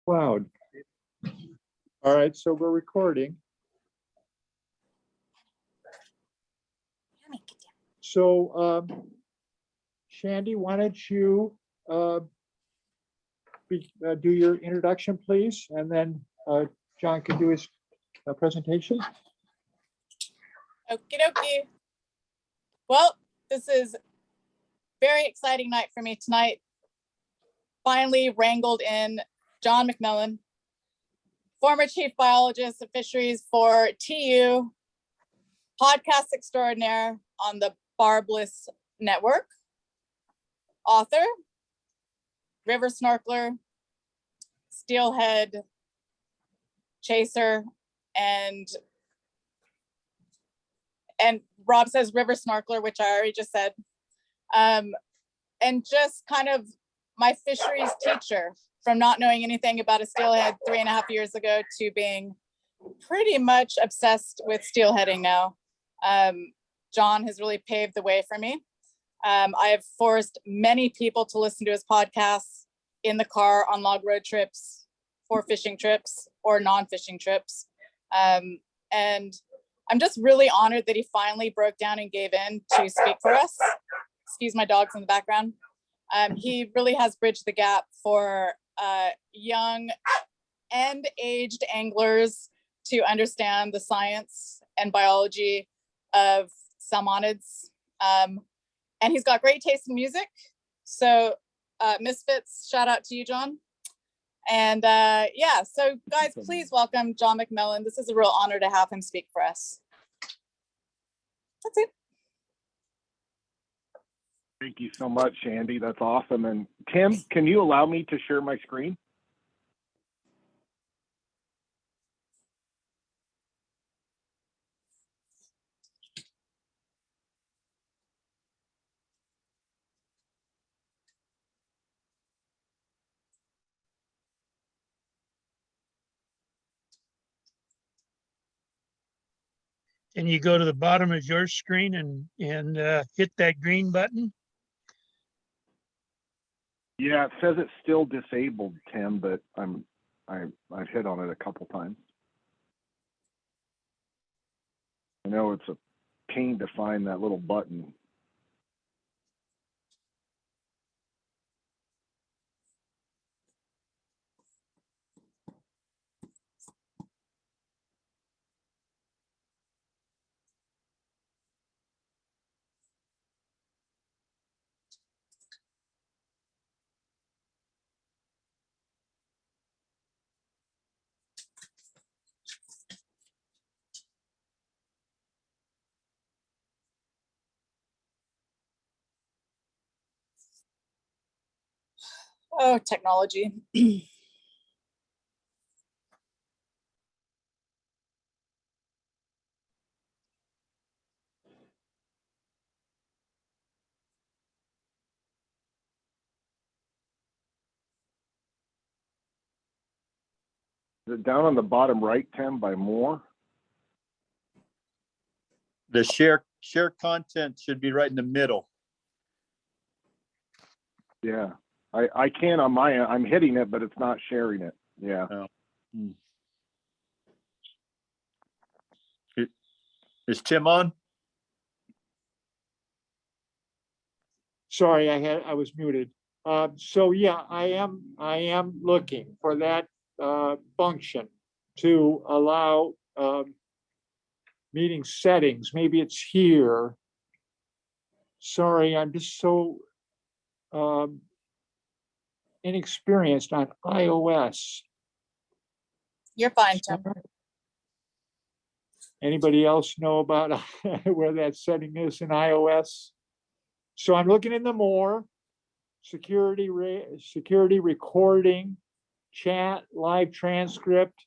cloud. All right, so we're recording. So, Shandy, why don't you do your introduction, please, and then John can do his presentation. Okie dokie. Well, this is a very exciting night for me tonight. Finally wrangled in John McMillan, former chief biologist of fisheries for TU, podcast extraordinaire on the Barbless Network, author, river snorkeler, steelhead chaser, and Rob says river snorkeler, which I already just said, and just kind of my fisheries teacher, from not knowing anything about a steelhead 3.5 years ago to being pretty much obsessed with steelheading now. John has really paved the way for me. I have forced many people to listen to his podcasts in the car, on log road trips, for fishing trips or non-fishing trips. And I'm just really honored that he finally broke down and gave in to speak for us. Excuse my dogs in the background. He really has bridged the gap for young and aged anglers to understand the science and biology of salmonids. And he's got great taste in music. So Misfits, shout out to you, John. And yeah, so guys, please welcome John McMillan. This is a real honor to have him speak for us. That's it. Thank you so much, Shandy. That's awesome. And Tim, can you allow me to share my screen? Can you go to the bottom of your screen and hit that green button? Yeah, it says it's still disabled, Tim, but I've hit on it a couple times. I know it's a pain to find that little button. Oh, technology. Is it down on the bottom right, Tim, by more? The share content should be right in the middle. Yeah, I can on my end. I'm hitting it, but it's not sharing it. Yeah. Oh. Is Tim on? Sorry, I was muted. So yeah, I am looking for that function to allow meeting settings. Maybe it's here. Sorry, I'm just so inexperienced on iOS. You're fine, Tim. Anybody else know about where that setting is in iOS? So I'm looking in the more security recording, chat, live transcript,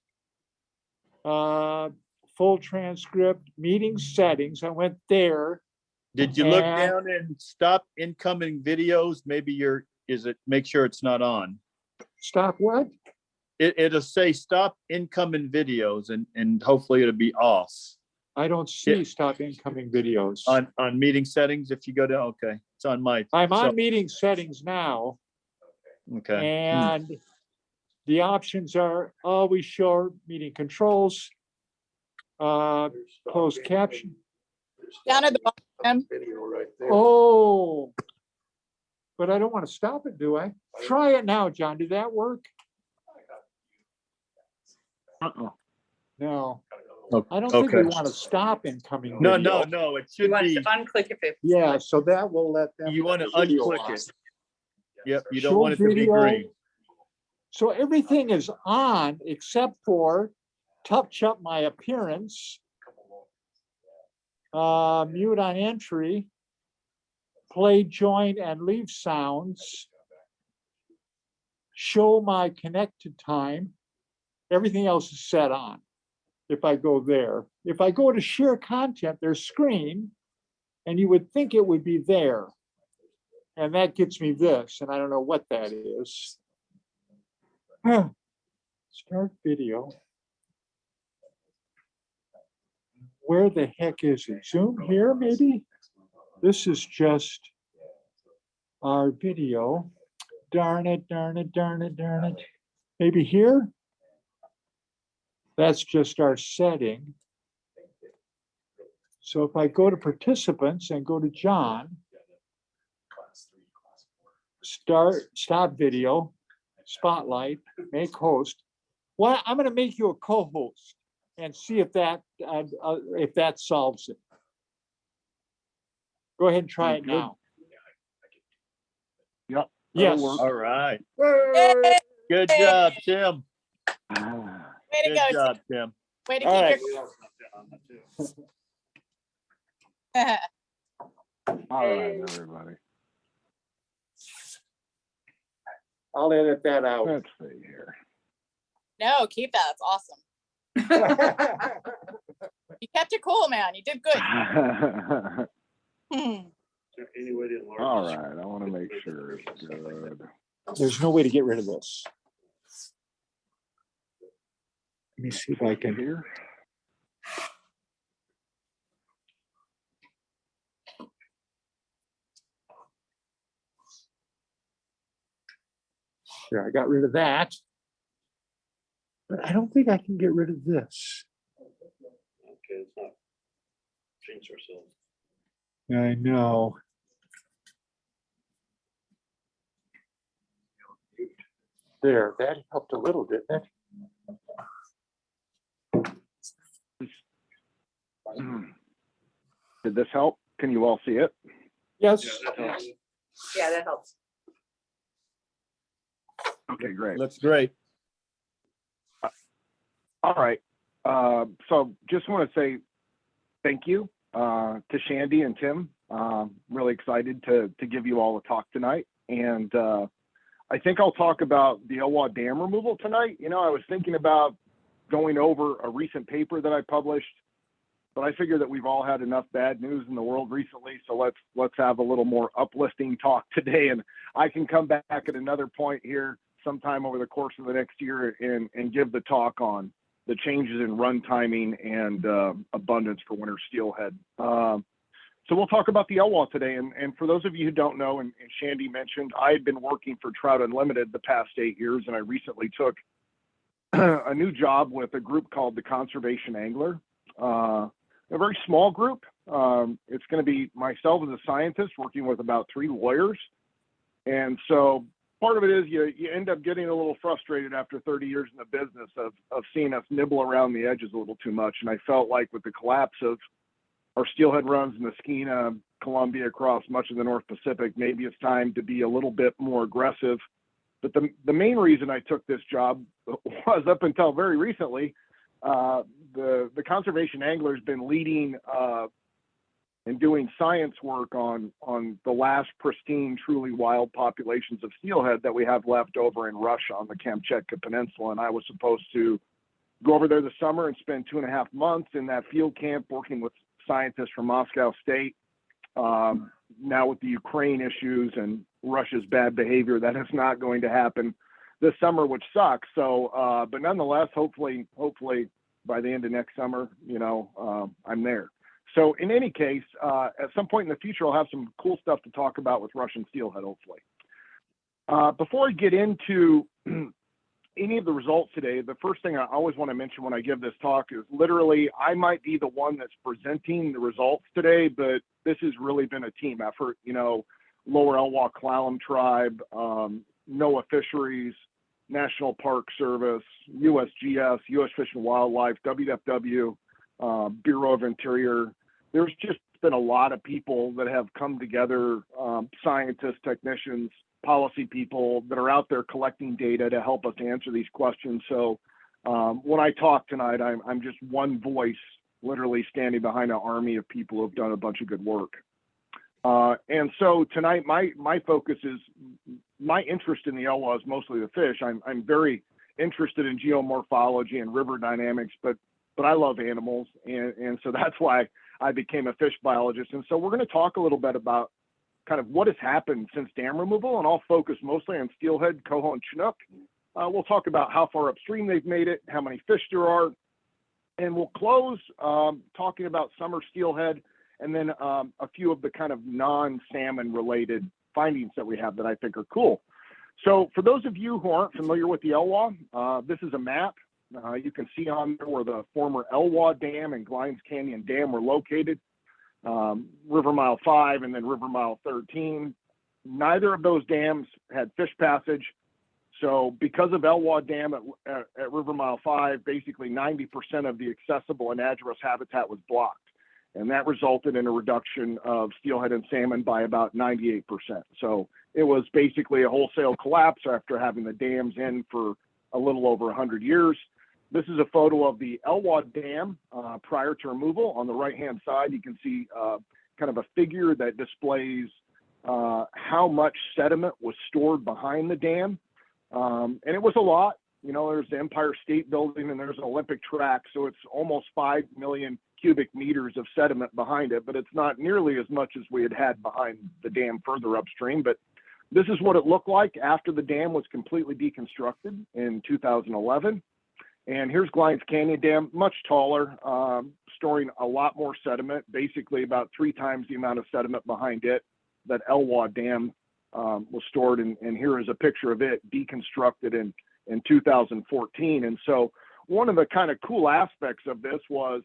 full transcript, meeting settings. I went there. Did you look down and stop incoming videos? Maybe make sure it's not on. Stop what? It'll say stop incoming videos and hopefully it'll be off. I don't see stop incoming videos. On meeting settings, if you go down, okay. It's on my. I'm on meeting settings now. Okay. And The options are always short, meeting controls, closed caption. Down at the bottom. Oh, but I don't want to stop it, do I? Try it now, John. Did that work? No. I don't think we Okay. want to stop incoming. No, video. no, it You should want be, to unclick it if. Yeah, so that will let them. you want to have the video unclick on. it. Yep, you don't Show want it to be video. green. So everything is on except for touch up my appearance. Mute on entry. Play, join, and leave sounds. Show my connected time. Everything else is set on. If I go there, if I go to share content, there's screen, and you would think it would be there. And that gets me this, and I don't know what that is. Start video. Where the heck is it? Zoom here, maybe? This is just our video. Darn it, darn it, darn it, darn it. Maybe here? That's just our setting. So if I go to participants and go to John, stop video, spotlight, make host. Well, I'm going to make you a co-host and see if that solves it. Go ahead and try it Good. now. Yep. Yes. that'll work. All right. Yay! Good job, Tim. Way to Good go. job, Tim. Way to All keep right. your. All right, everybody. I'll edit that out. Let's see here. No, keep that. That's awesome. You kept it cool, man. You did good. Hmm. All right, I want to make sure it's good. There's no way to get rid of this. Let me see if I can. Here. Here, I got rid of that. But I don't think I can get rid of this. Okay, it's not change ourselves. I know. There, that helped a little, didn't it? Did this help? Can you all see it? Yes. Yeah, that helps. Okay, great. Looks great. All right. So just want to say thank you to Shandy and Tim. Really excited to give you all a talk tonight. And I think I'll talk about the Elwha Dam removal tonight. You know, I was thinking about going over a recent paper that I published, but I figure that we've all had enough bad news in the world recently. So let's have a little more uplifting talk today. And I can come back at another point here sometime over the course of the next year and give the talk on the changes in run timing and abundance for winter steelhead. So we'll talk about the Elwha today. And for those of you who don't know, and Shandy mentioned, I had been working for Trout Unlimited the past 8 years, and I recently took a new job with a group called the Consesrvation Angler, a very small group. It's going to be myself as a scientist working with about 3 lawyers. And so part of it is you end up getting a little frustrated after 30 years in the business of seeing us nibble around the edges a little too much. And I felt like with the collapse of our steelhead runs in the Skeena, Columbia, across much of the North Pacific, maybe it's time to be a little bit more aggressive. But the main reason I took this job was, up until very recently, the Consesrvation Angler has been leading and doing science work on the last pristine, truly wild populations of steelhead that we have left over in Russia on the Kamchatka Peninsula. And I was supposed to go over there this summer and spend 2.5 months in that field camp working with scientists from Moscow State. Now with the Ukraine issues and Russia's bad behavior, that is not going to happen this summer, which sucks. So, but nonetheless, hopefully by the end of next summer, I'm there. So in any case, at some point in the future, I'll have some cool stuff to talk about with Russian steelhead, hopefully. Before I get into any of the results today, the first thing I always want to mention when I give this talk is literally I might be the one that's presenting the results today, but this has really been a team effort. You know, Lower Elwha Clallam Tribe, NOAA Fisheries, National Park Service, USGS, U.S. Fish and Wildlife, WFW, Bureau of Interior. There's just been a lot of people that have come together, scientists, technicians, policy people that are out there collecting data to help us answer these questions. So when I talk tonight, I'm just one voice, literally standing behind an army of people who have done a bunch of good work. And so tonight, my focus is, my interest in the Elwha is mostly the fish. I'm very interested in geomorphology and river dynamics, but I love animals. And so that's why I became a fish biologist. And so we're going to talk a little bit about kind of what has happened since dam removal, and I'll focus mostly on steelhead, coho, and chinook. We'll talk about how far upstream they've made it, how many fish there are, and we'll close talking about summer steelhead, and then a few of the kind of non-salmon related findings that we have that I think are cool. So for those of you who aren't familiar with the Elwha, this is a map. You can see on there where the former Elwha Dam and Glines Canyon Dam were located. River Mile 5 and then River Mile 13. Neither of those dams had fish passage. So because of Elwha Dam at River Mile 5, basically 90% of the accessible anadromous habitat was blocked. And that resulted in a reduction of steelhead and salmon by about 98%. So it was basically a wholesale collapse after having the dams in for a little over 100 years. This is a photo of the Elwha Dam prior to removal. On the right-hand side, you can see kind of a figure that displays how much sediment was stored behind the dam. And it was a lot. You know, there's the Empire State Building and there's an Olympic track, so it's almost 5 million cubic meters of sediment behind it, but it's not nearly as much as we had behind the dam further upstream. But this is what it looked like after the dam was completely deconstructed in 2011. And here's Glines Canyon Dam, much taller, storing a lot more sediment, basically about 3 times the amount of sediment behind it that Elwha Dam was stored. And here is a picture of it deconstructed in 2014. And so one of the kind of cool aspects of this was,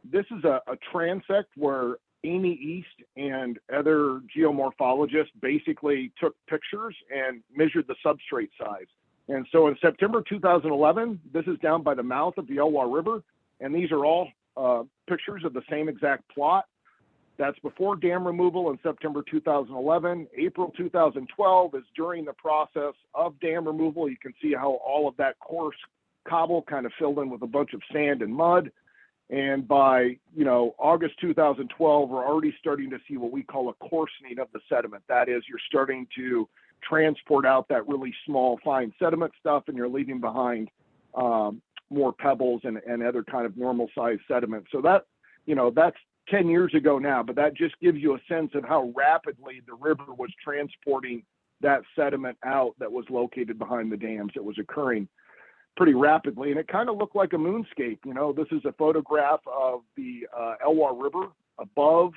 this is a transect where Amy East and other geomorphologists basically took pictures and measured the substrate size. And so in September 2011, this is down by the mouth of the Elwha River, and these are all pictures of the same exact plot. That's before dam removal in September 2011. April 2012 is during the process of dam removal. You can see how all of that coarse cobble kind of filled in with a bunch of sand and mud. And by, you know, August 2012, we're already starting to see what we call a coarsening of the sediment. That is, you're starting to transport out that really small, fine sediment stuff, and you're leaving behind more pebbles and other kind of normal sized sediment. So that, you know, that's 10 years ago now, but that just gives you a sense of how rapidly the river was transporting that sediment out that was located behind the dams. It was occurring pretty rapidly, and it kind of looked like a moonscape. You know, this is a photograph of the Elwha River above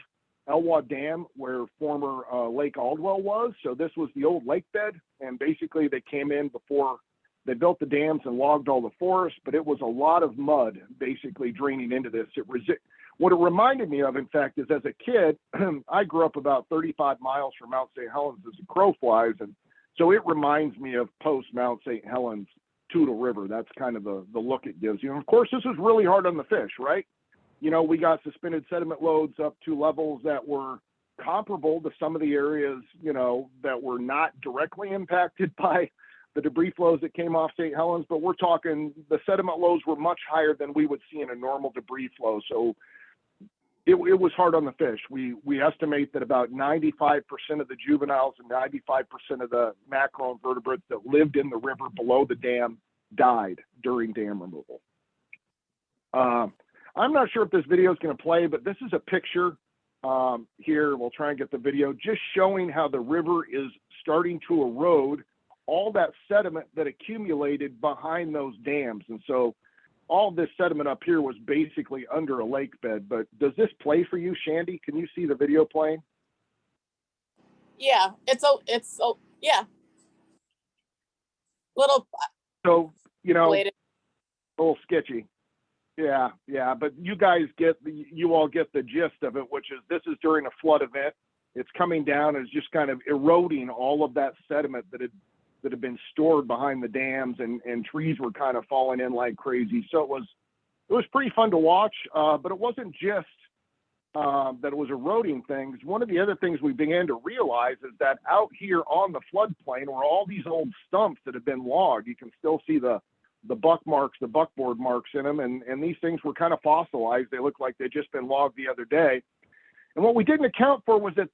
Elwha Dam, where former Lake Aldwell was. So this was the old lake bed, and basically they came in before they built the dams and logged all the forest, but it was a lot of mud basically draining into this. What it reminded me of, in fact, is as a kid, I grew up about 35 miles from Mount St. Helens as a crow flies, and so it reminds me of post Mount St. Helens Toutle River. That's kind of the look it gives you. And of course, this was really hard on the fish, right? You know, we got suspended sediment loads up to levels that were comparable to some of the areas, you know, that were not directly impacted by the debris flows that came off St. Helens, but we're talking the sediment loads were much higher than we would see in a normal debris flow. So it was hard on the fish. We estimate that about 95% of the juveniles and 95% of the macroinvertebrates that lived in the river below the dam died during dam removal. I'm not sure if this video is going to play, but this is a picture here. We'll try and get the video just showing how the river is starting to erode all that sediment that accumulated behind those dams. And so all this sediment up here was basically under a lake bed. But does this play for you, Shandy? Can you see the video playing? Yeah, yeah. Little. So you know, Bladed. a little sketchy. Yeah, yeah, but you all get the gist of it, which is this is during a flood event. It's coming down and it's just kind of eroding all of that sediment that had been stored behind the dams, and trees were kind of falling in like crazy. So it was pretty fun to watch, but it wasn't just that it was eroding things. One of the other things we began to realize is that out here on the floodplain were all these old stumps that had been logged. You can still see the buck marks, the buckboard marks in them, and these things were kind of fossilized. They looked like they'd just been logged the other day. And what we didn't account for was that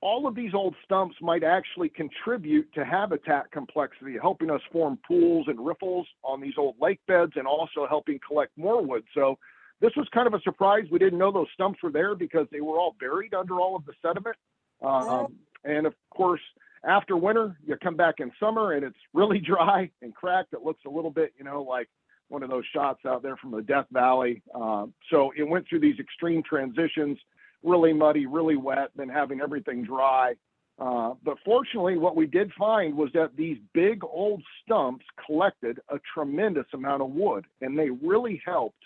all of these old stumps might actually contribute to habitat complexity, helping us form pools and riffles on these old lake beds and also helping collect more wood. So this was kind of a surprise. We didn't know those stumps were there because they were all buried under all of the sediment. And of course, after winter, you come back in summer and it's really dry and cracked. It looks a little bit, you know, like one of those shots out there from the Death Valley. So it went through these extreme transitions, really muddy, really wet, then having everything dry. But fortunately, what we did find was that these big old stumps collected a tremendous amount of wood, and they really helped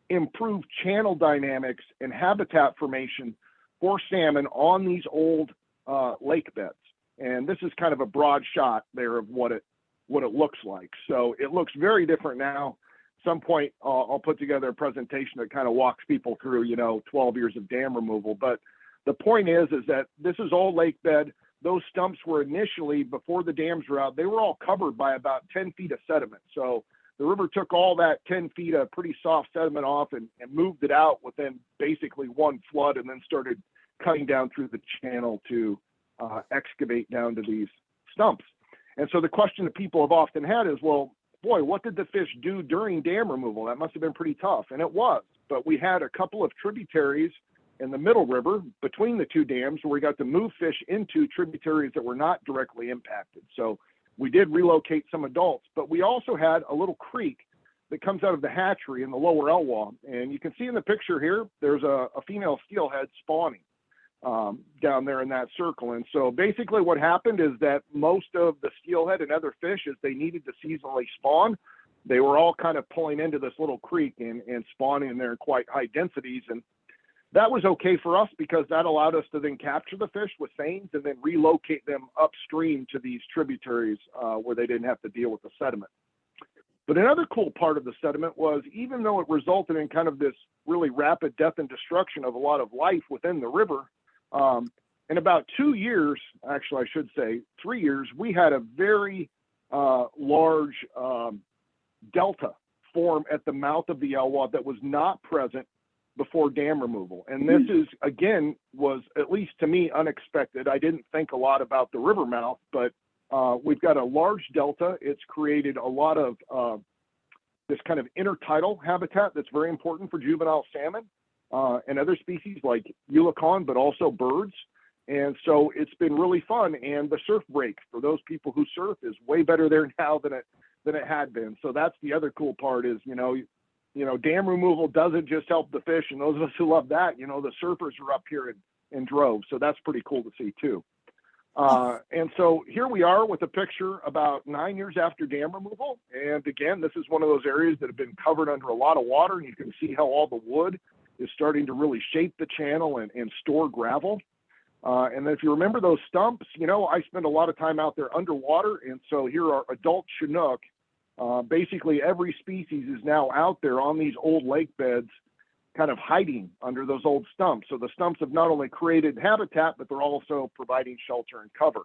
improve channel dynamics and habitat formation for salmon on these old lake beds. And this is kind of a broad shot there of what it looks like. So it looks very different now. Some point I'll put together a presentation that kind of walks people through, 12 years of dam removal. But the point is that this is all lake bed. Those stumps were initially, before the dams were out, they were all covered by about 10 feet of sediment. So the river took all that 10 feet of pretty soft sediment off and moved it out within basically one flood, and then started cutting down through the channel to excavate down to these stumps. And so the question that people have often had is, well, boy, what did the fish do during dam removal? That must have been pretty tough. And it was, but we had a couple of tributaries in the middle river between the two dams where we got to move fish into tributaries that were not directly impacted. So we did relocate some adults, but we also had a little creek that comes out of the hatchery in the lower Elwha. And you can see in the picture here, there's a female steelhead spawning down there in that circle. And so basically what happened is that most of the steelhead and other fish, as they needed to seasonally spawn, they were all kind of pulling into this little creek and spawning in there in quite high densities. And that was okay for us because that allowed us to then capture the fish with seines and then relocate them upstream to these tributaries where they didn't have to deal with the sediment. But another cool part of the sediment was, even though it resulted in kind of this really rapid death and destruction of a lot of life within the river, in about 2 years, actually I should say 3 years, we had a very large delta form at the mouth of the Elwha that was not present before dam removal. And this is, again, was, at least to me, unexpected. I didn't think a lot about the river mouth, but we've got a large delta. It's created a lot of this kind of intertidal habitat that's very important for juvenile salmon and other species like eulachon, but also birds. And so it's been really fun. And the surf break for those people who surf is way better there now than it had been. So that's the other cool part is, dam removal doesn't just help the fish. And those of us who love that, the surfers are up here in droves. So that's pretty cool to see too. And so here we are with a picture about 9 years after dam removal. And again, this is one of those areas that have been covered under a lot of water. And you can see how all the wood is starting to really shape the channel and store gravel. And then if you remember those stumps, I spend a lot of time out there underwater. And so here are adult Chinook. Basically every species is now out there on these old lake beds, kind of hiding under those old stumps. So the stumps have not only created habitat, but they're also providing shelter and cover.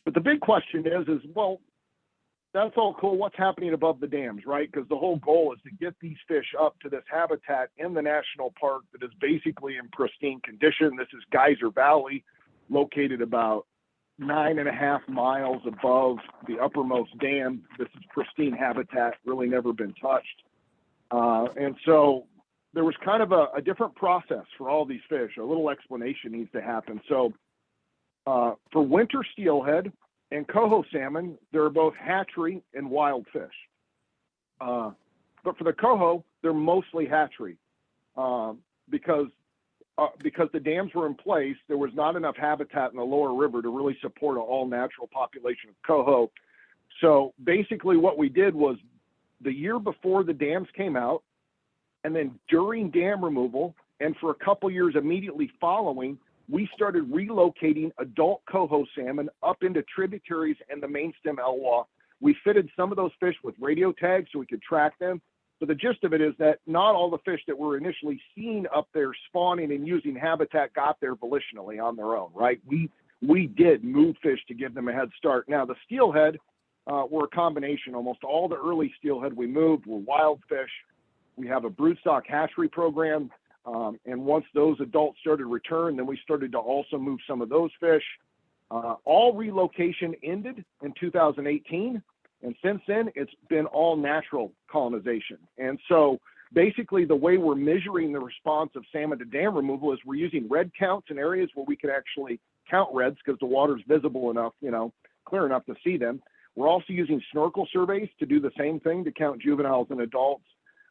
But the big question is, well, that's all cool. What's happening above the dams, right? Because the whole goal is to get these fish up to this habitat in the national park that is basically in pristine condition. This is Geyser Valley, located about 9.5 miles above the uppermost dam. This is pristine habitat, really never been touched. And so there was kind of a different process for all these fish. A little explanation needs to happen. So for winter steelhead and coho salmon, they're both hatchery and wild fish. But for the coho, they're mostly hatchery because the dams were in place. There was not enough habitat in the lower river to really support an all natural population of coho. So basically what we did was the year before the dams came out, and then during dam removal, and for a couple years immediately following, we started relocating adult coho salmon up into tributaries and the main stem Elwha. We fitted some of those fish with radio tags so we could track them. But the gist of it is that not all the fish that were initially seen up there spawning and using habitat got there volitionally on their own, right? We did move fish to give them a head start. Now the steelhead were a combination. Almost all the early steelhead we moved were wild fish. We have a broodstock hatchery program. And once those adults started to return, then we started to also move some of those fish. All relocation ended in 2018. And since then, it's been all natural colonization. And so basically the way we're measuring the response of salmon to dam removal is we're using red counts in areas where we can actually count reds because the water's visible enough, clear enough to see them. We're also using snorkel surveys to do the same thing to count juveniles and adults.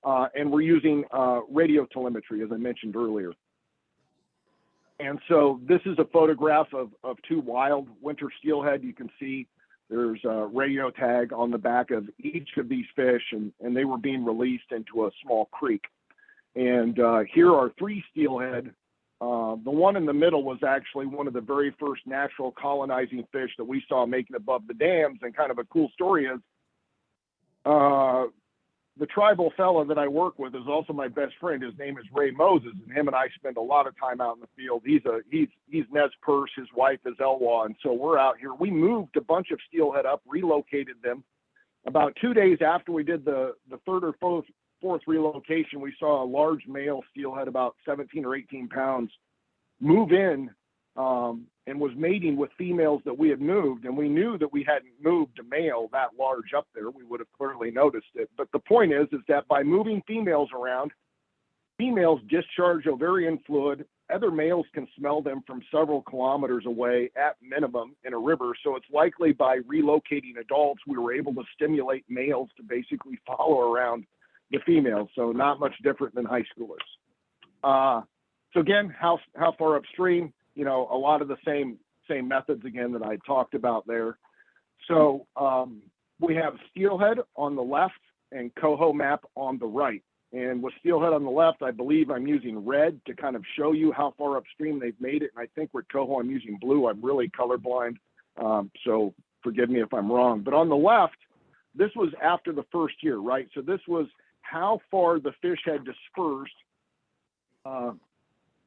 And we're using radio telemetry, as I mentioned earlier. And so this is a photograph of two wild winter steelhead. You can see there's a radio tag on the back of each of these fish, and they were being released into a small creek. And here are three steelhead. The one in the middle was actually one of the very first natural colonizing fish that we saw making above the dams. And kind of a cool story is the tribal fellow that I work with is also my best friend. His name is Ray Moses, and him and I spend a lot of time out in the field. He's Nez Perce, his wife is Elwha, and so we're out here. We moved a bunch of steelhead up, relocated them. About 2 days after we did the third or fourth relocation, we saw a large male steelhead, about 17 or 18 pounds, move in and was mating with females that we had moved. And we knew that we hadn't moved a male that large up there. We would have clearly noticed it. But the point is that by moving females around, females discharge ovarian fluid. Other males can smell them from several kilometers away at minimum in a river. So it's likely by relocating adults, we were able to stimulate males to basically follow around the females. So not much different than high schoolers. So again, how far upstream? A lot of the same methods again that I talked about there. So we have steelhead on the left and coho map on the right. And with steelhead on the left, I believe I'm using red to kind of show you how far upstream they've made it. And I think with coho, I'm using blue. I'm really colorblind, so forgive me if I'm wrong. But on the left, this was after the first year, right? So this was how far the fish had dispersed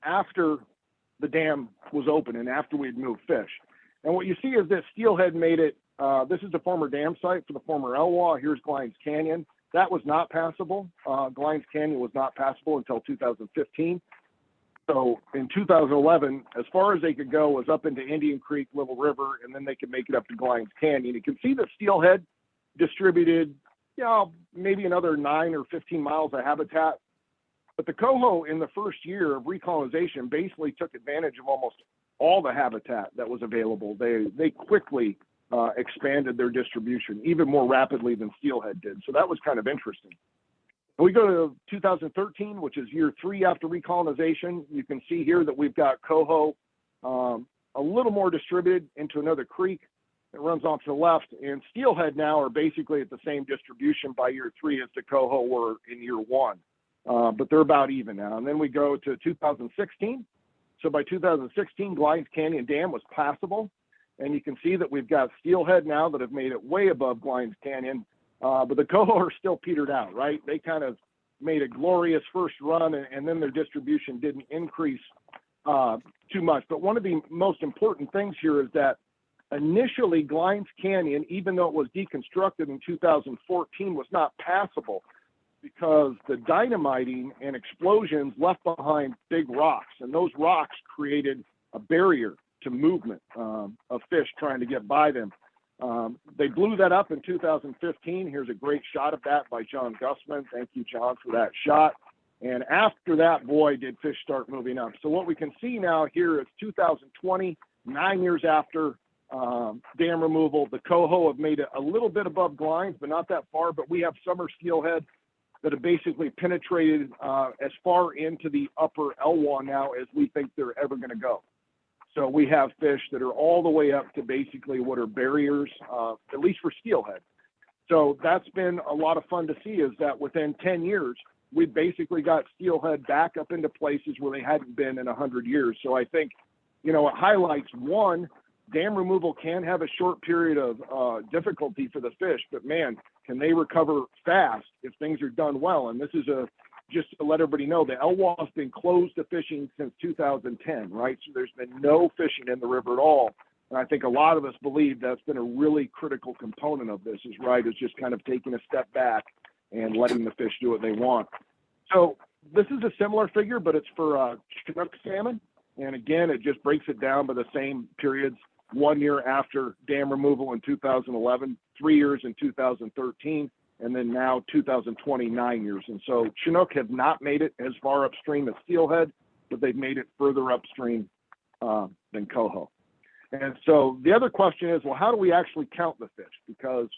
after the dam was open and after we'd moved fish. And what you see is that steelhead made it, this is the former dam site for the former Elwha. Here's Glines Canyon. That was not passable. Glines Canyon was not passable until 2015. So in 2011, as far as they could go was up into Indian Creek, Little River, and then they could make it up to Glines Canyon. You can see that steelhead distributed, maybe another 9 or 15 miles of habitat. But the coho in the first year of recolonization basically took advantage of almost all the habitat that was available. They quickly expanded their distribution, even more rapidly than steelhead did. So that was kind of interesting. We go to 2013, which is year 3 after recolonization. You can see here that we've got coho a little more distributed into another creek that runs off to the left. And steelhead now are basically at the same distribution by year 3 as the coho were in year 1. But they're about even now. And then we go to 2016. So by 2016, Glines Canyon Dam was passable. And you can see that we've got steelhead now that have made it way above Glines Canyon. But the coho are still petered out, right? They kind of made a glorious first run, and then their distribution didn't increase too much. But one of the most important things here is that initially Glines Canyon, even though it was deconstructed in 2014, was not passable, because the dynamiting and explosions left behind big rocks, and those rocks created a barrier to movement of fish trying to get by them. They blew that up in 2015. Here's a great shot of that by John Gussman. Thank you, John, for that shot. And after that, boy, did fish start moving up. So what we can see now here is 2020, 9 years after dam removal. The coho have made it a little bit above Glines, but not that far. But we have summer steelhead that have basically penetrated as far into the upper Elwha now as we think they're ever going to go. So we have fish that are all the way up to basically what are barriers, at least for steelhead. So that's been a lot of fun to see, is that within 10 years, we basically got steelhead back up into places where they hadn't been in 100 years. So I think, you know, it highlights, one, dam removal can have a short period of difficulty for the fish, but man, can they recover fast if things are done well. And this is just to let everybody know, the Elwha has been closed to fishing since 2010, right? So there's been no fishing in the river at all. And I think a lot of us believe that's been a really critical component of this, is just kind of taking a step back and letting the fish do what they want. So this is a similar figure, but it's for Chinook salmon. And again, it just breaks it down by the same periods: 1 year after dam removal in 2011, 3 years in 2013, and then now 2020, 9 years. And so Chinook have not made it as far upstream as steelhead, but they've made it further upstream than coho. And so the other question is, well, how do we actually count the fish? Because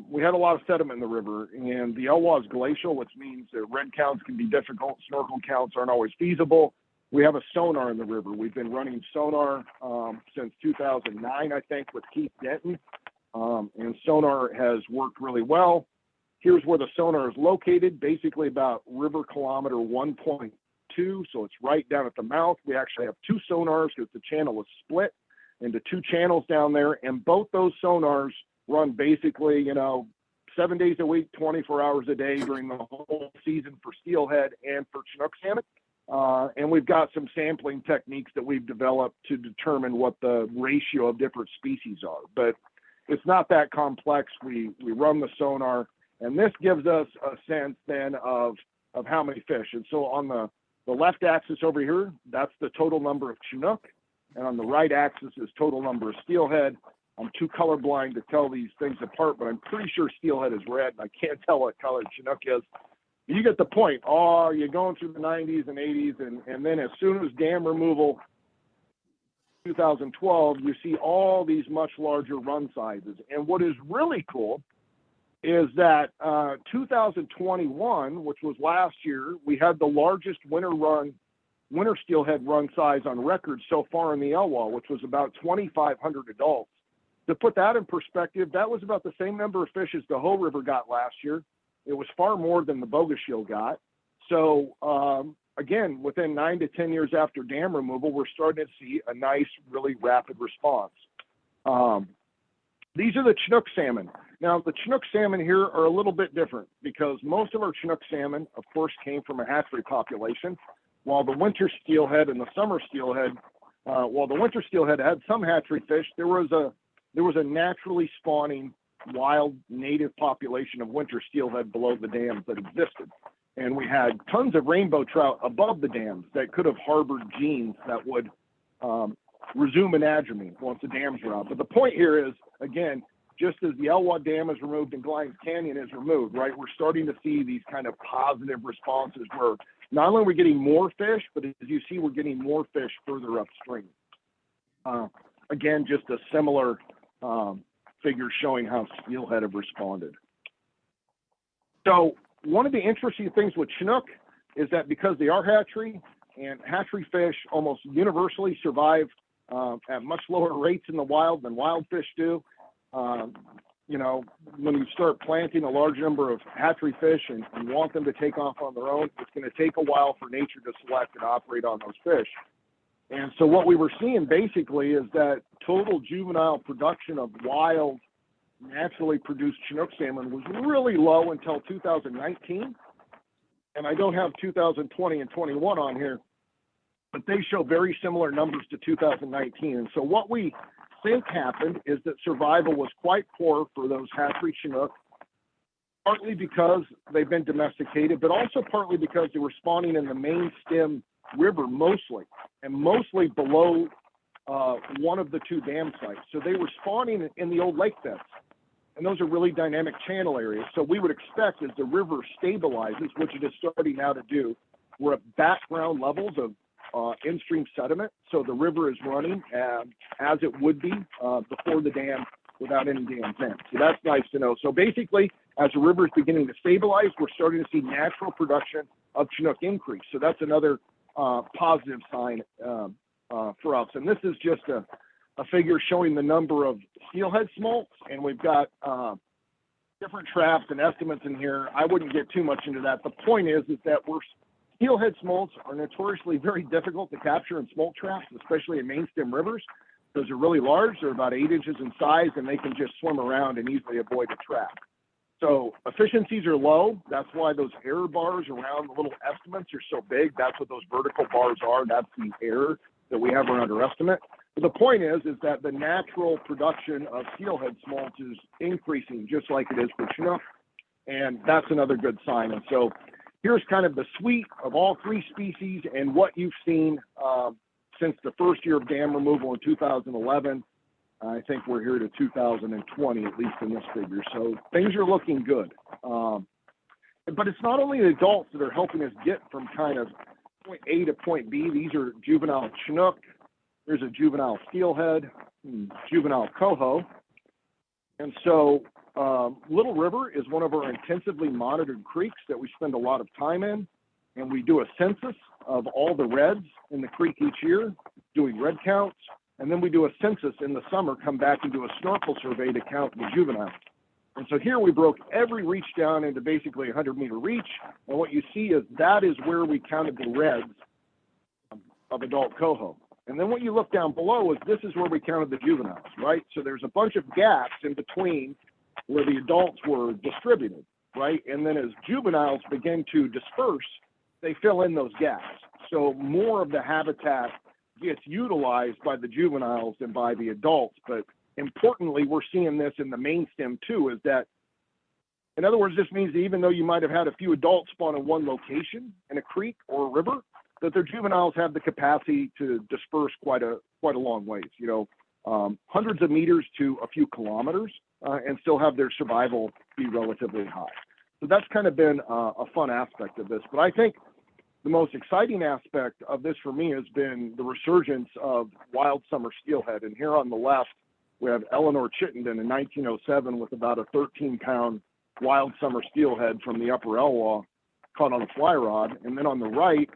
we had a lot of sediment in the river, and the Elwha is glacial, which means that red counts can be difficult. Snorkel counts aren't always feasible. We have a sonar in the river. We've been running sonar since 2009, I think, with Keith Denton, and sonar has worked really well. Here's where the sonar is located, basically about river kilometer 1.2, so it's right down at the mouth. We actually have two sonars because the channel was split into two channels down there, and both those sonars run basically, 7 days a week, 24 hours a day during the whole season for steelhead and for Chinook salmon. And we've got some sampling techniques that we've developed to determine what the ratio of different species are. But it's not that complex. We run the sonar, and this gives us a sense then of how many fish. And so on the left axis over here, that's the total number of Chinook. And on the right axis is total number of steelhead. I'm too colorblind to tell these things apart, but I'm pretty sure steelhead is red, and I can't tell what color Chinook is. You get the point. Oh, you're going through the 90s and 80s, and then as soon as dam removal, 2012, you see all these much larger run sizes. And what is really cool is that 2021, which was last year, we had the largest winter steelhead run size on record so far in the Elwha, which was about 2,500 adults. To put that in perspective, that was about the same number of fish as the Hoh River got last year. It was far more than the Boga Shield got. So again, within 9 to 10 years after dam removal, we're starting to see a nice, really rapid response. These are the Chinook salmon. Now, the Chinook salmon here are a little bit different because most of our Chinook salmon, of course, came from a hatchery population, while the winter steelhead and the summer steelhead, while the winter steelhead had some hatchery fish, there was a naturally spawning wild native population of winter steelhead below the dams that existed. And we had tons of rainbow trout above the dams that could have harbored genes that would resume anadromy once the dams were out. But the point here is, again, just as the Elwha Dam is removed and Glines Canyon is removed, right, we're starting to see these kind of positive responses where not only are we getting more fish, but as you see, we're getting more fish further upstream. Again, just a similar figure showing how steelhead have responded. So one of the interesting things with Chinook is that because they are hatchery, and hatchery fish almost universally survive at much lower rates in the wild than wild fish do. When you start planting a large number of hatchery fish and want them to take off on their own, it's going to take a while for nature to select and operate on those fish. And so what we were seeing basically is that total juvenile production of wild, naturally produced Chinook salmon was really low until 2019. And I don't have 2020 and 21 on here, but they show very similar numbers to 2019. And so what we think happened is that survival was quite poor for those hatchery Chinook, partly because they've been domesticated, but also partly because they were spawning in the main stem river mostly, and mostly below one of the two dam sites. So they were spawning in the old lake beds, and those are really dynamic channel areas. So we would expect as the river stabilizes, which it is starting now to do, we're at background levels of in-stream sediment. So the river is running as it would be before the dam without any dams in. So that's nice to know. So basically, as the river is beginning to stabilize, we're starting to see natural production of Chinook increase. So that's another positive sign for us. And this is just a figure showing the number of steelhead smolts, and we've got different traps and estimates in here. I wouldn't get too much into that. The point is that steelhead smolts are notoriously very difficult to capture in smolt traps, especially in main stem rivers. Those are really large. They're about 8 inches in size, and they can just swim around and easily avoid a trap. So efficiencies are low. That's why those error bars around the little estimates are so big. That's what those vertical bars are. That's the error that we have around our estimate. But the point is that the natural production of steelhead smolts is increasing just like it is for Chinook. And that's another good sign. And so here's kind of the suite of all 3 species and what you've seen since the first year of dam removal in 2011. I think we're here to 2020, at least in this figure. So things are looking good. But it's not only the adults that are helping us get from kind of point A to point B. These are juvenile Chinook. There's a juvenile steelhead, juvenile coho. And so Little River is one of our intensively monitored creeks that we spend a lot of time in. And we do a census of all the reds in the creek each year, doing red counts. And then we do a census in the summer, come back and do a snorkel survey to count the juveniles. And so here we broke every reach down into basically a 100-meter reach. And what you see is that is where we counted the reds of adult coho. And then what you look down below is this is where we counted the juveniles, right? So there's a bunch of gaps in between where the adults were distributed, right? And then as juveniles begin to disperse, they fill in those gaps. So more of the habitat gets utilized by the juveniles than by the adults. But importantly, we're seeing this in the main stem too, is that, in other words, this means that even though you might have had a few adults spawn in one location in a creek or a river, that their juveniles have the capacity to disperse quite a long ways, hundreds of meters to a few kilometers, and still have their survival be relatively high. So that's kind of been a fun aspect of this. But I think the most exciting aspect of this for me has been the resurgence of wild summer steelhead. And here on the left, we have Eleanor Chittenden in 1907 with about a 13-pound wild summer steelhead from the upper Elwha caught on a fly rod. And then on the right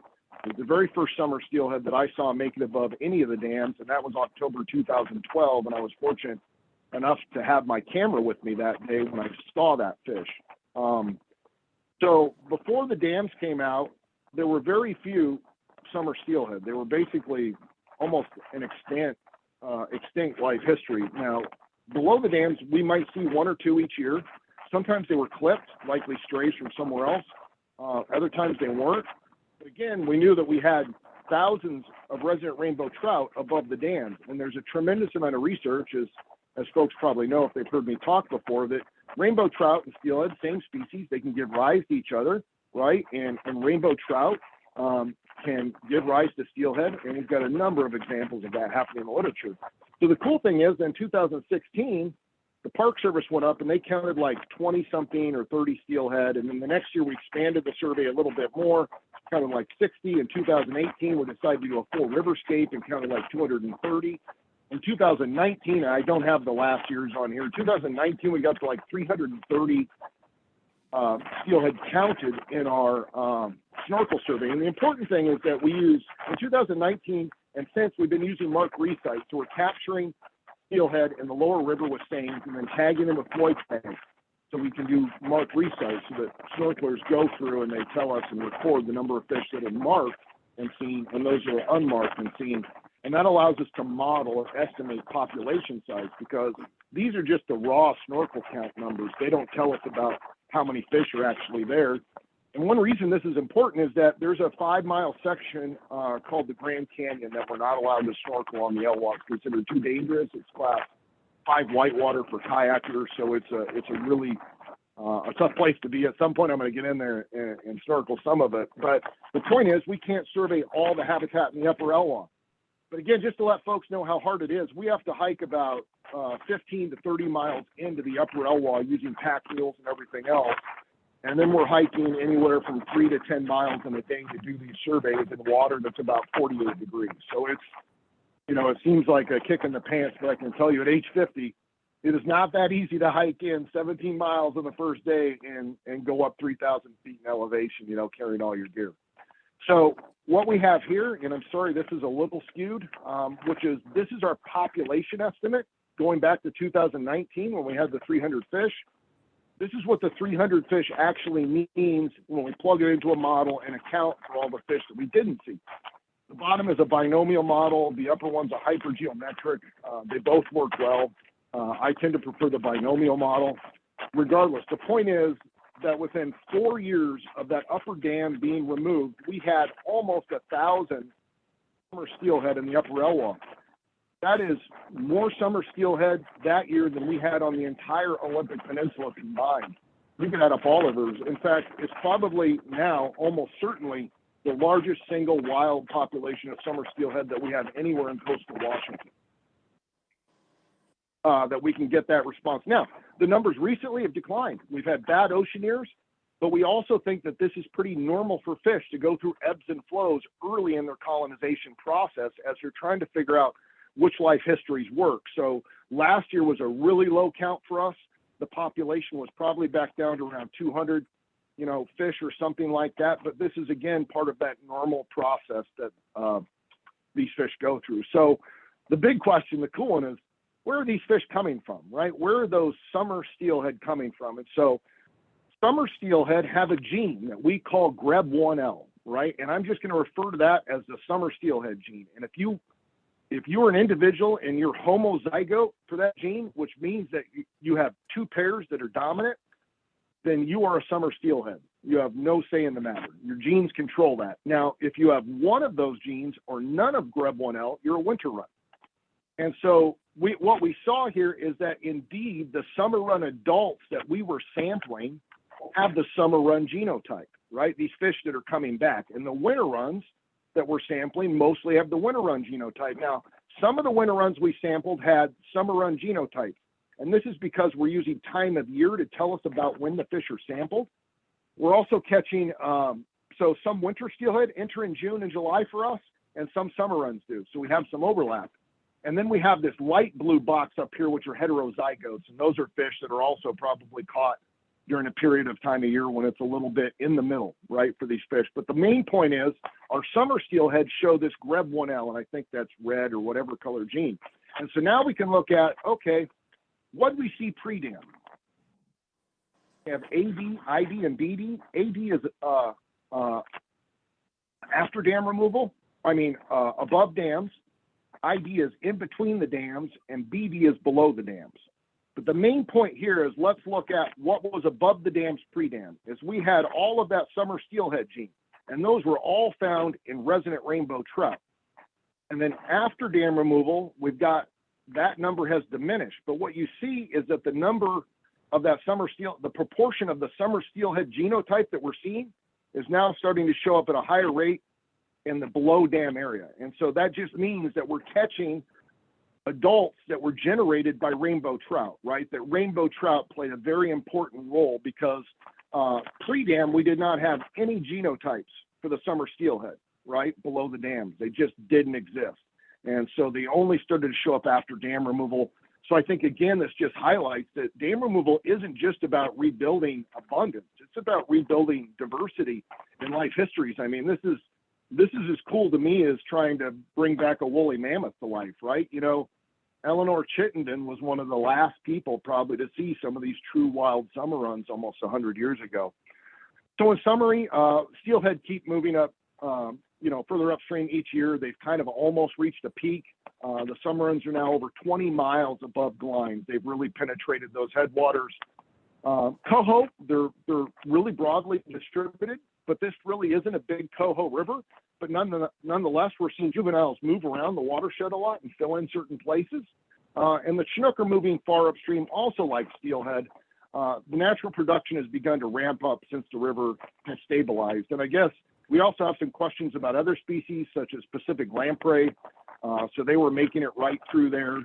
is the very first summer steelhead that I saw make it above any of the dams, and that was October 2012. And I was fortunate enough to have my camera with me that day when I saw that fish. So before the dams came out, there were very few summer steelhead. They were basically almost an extinct life history. Now, below the dams, we might see 1 or 2 each year. Sometimes they were clipped, likely strays from somewhere else. Other times they weren't. But again, we knew that we had thousands of resident rainbow trout above the dams. And there's a tremendous amount of research, as folks probably know if they've heard me talk before, that rainbow trout and steelhead, same species, they can give rise to each other, right? And rainbow trout can give rise to steelhead, and we've got a number of examples of that happening in the literature. So the cool thing is, in 2016, the Park Service went up and they counted like 20-something or 30 steelhead, and then the next year we expanded the survey a little bit more, counted like 60. In 2018, we decided to do a full riverscape and counted like 230. In 2019, I don't have the last years on here. In 2019, we got to like 330 steelhead counted in our snorkel survey. And the important thing is that we use, in 2019, and since we've been using mark resites, so we're capturing steelhead in the lower river with seines and then tagging them with floyd tags. So we can do mark resites so that snorkelers go through and they tell us and record the number of fish that are marked and seen, and those that are unmarked and seen. And that allows us to model or estimate population size, because these are just the raw snorkel count numbers. They don't tell us about how many fish are actually there. And one reason this is important is that there's a 5-mile section called the Grand Canyon that we're not allowed to snorkel on the Elwha. It's considered too dangerous. It's class 5 whitewater for kayakers, so it's a really a tough place to be. At some point, I'm going to get in there and snorkel some of it. But the point is, we can't survey all the habitat in the upper Elwha. But again, just to let folks know how hard it is, we have to hike about 15 to 30 miles into the upper Elwha using pack mules and everything else. And then we're hiking anywhere from 3 to 10 miles in a day to do these surveys in water that's about 48 degrees. So it's, it seems like a kick in the pants, but I can tell you at age 50, it is not that easy to hike in 17 miles on the first day and go up 3,000 feet in elevation, carrying all your gear. So what we have here, and I'm sorry, this is a little skewed, this is our population estimate going back to 2019 when we had the 300 fish. This is what the 300 fish actually means when we plug it into a model and account for all the fish that we didn't see. The bottom is a binomial model. The upper one's a hypergeometric. They both work well. I tend to prefer the binomial model. Regardless, the point is that within 4 years of that upper dam being removed, we had almost 1,000 summer steelhead in the upper Elwha. That is more summer steelhead that year than we had on the entire Olympic Peninsula combined. You can add up all of those. In fact, it's probably now almost certainly the largest single wild population of summer steelhead that we have anywhere in coastal Washington. That we can get that response. Now, the numbers recently have declined. We've had bad ocean years, but we also think that this is pretty normal for fish to go through ebbs and flows early in their colonization process as they're trying to figure out which life histories work. So last year was a really low count for us. The population was probably back down to around 200, fish or something like that. But this is, again, part of that normal process that these fish go through. So the big question, the cool one is, where are these fish coming from, right? Where are those summer steelhead coming from? And so summer steelhead have a gene that we call GREB1L, right? And I'm just going to refer to that as the summer steelhead gene. And if you're an individual and you're homozygote for that gene, which means that you have two pairs that are dominant, then you are a summer steelhead. You have no say in the matter. Your genes control that. Now, if you have one of those genes or none of GREB1L, you're a winter run. And so what we saw here is that indeed the summer run adults that we were sampling have the summer run genotype, right? These fish that are coming back. And the winter runs that we're sampling mostly have the winter run genotype. Now, some of the winter runs we sampled had summer run genotypes. And this is because we're using time of year to tell us about when the fish are sampled. We're also catching, so some winter steelhead enter in June and July for us, and some summer runs do. So we have some overlap. And then we have this light blue box up here, which are heterozygotes. And those are fish that are also probably caught during a period of time of year when it's a little bit in the middle, right, for these fish. But the main point is our summer steelhead show this GREB1L, and I think that's red or whatever color gene. And so now we can look at, okay, what do we see pre-dam? We have AD, ID, and BD. AD is after dam removal, above dams. ID is in between the dams, and BD is below the dams. But the main point here is let's look at what was above the dams pre-dam. Is we had all of that summer steelhead gene, and those were all found in resident rainbow trout. And then after dam removal, we've got that number has diminished. But what you see is that the number of that the proportion of the summer steelhead genotype that we're seeing is now starting to show up at a higher rate in the below dam area. And so that just means that we're catching adults that were generated by rainbow trout, right? That rainbow trout played a very important role because pre-dam, we did not have any genotypes for the summer steelhead, right? Below the dams. They just didn't exist. And so they only started to show up after dam removal. So I think, again, this just highlights that dam removal isn't just about rebuilding abundance. It's about rebuilding diversity in life histories. I mean, this is as cool to me as trying to bring back a woolly mammoth to life, right? Eleanor Chittenden was one of the last people probably to see some of these true wild summer runs almost 100 years ago. So in summary, steelhead keep moving up, further upstream each year. They've kind of almost reached a peak. The summer runs are now over 20 miles above glines. They've really penetrated those headwaters. Coho, they're really broadly distributed, but this really isn't a big Coho river. But nonetheless, we're seeing juveniles move around the watershed a lot and fill in certain places. And the Chinook are moving far upstream, also like steelhead. The natural production has begun to ramp up since the river has stabilized. And I guess we also have some questions about other species, such as Pacific lamprey. So they were making it right through there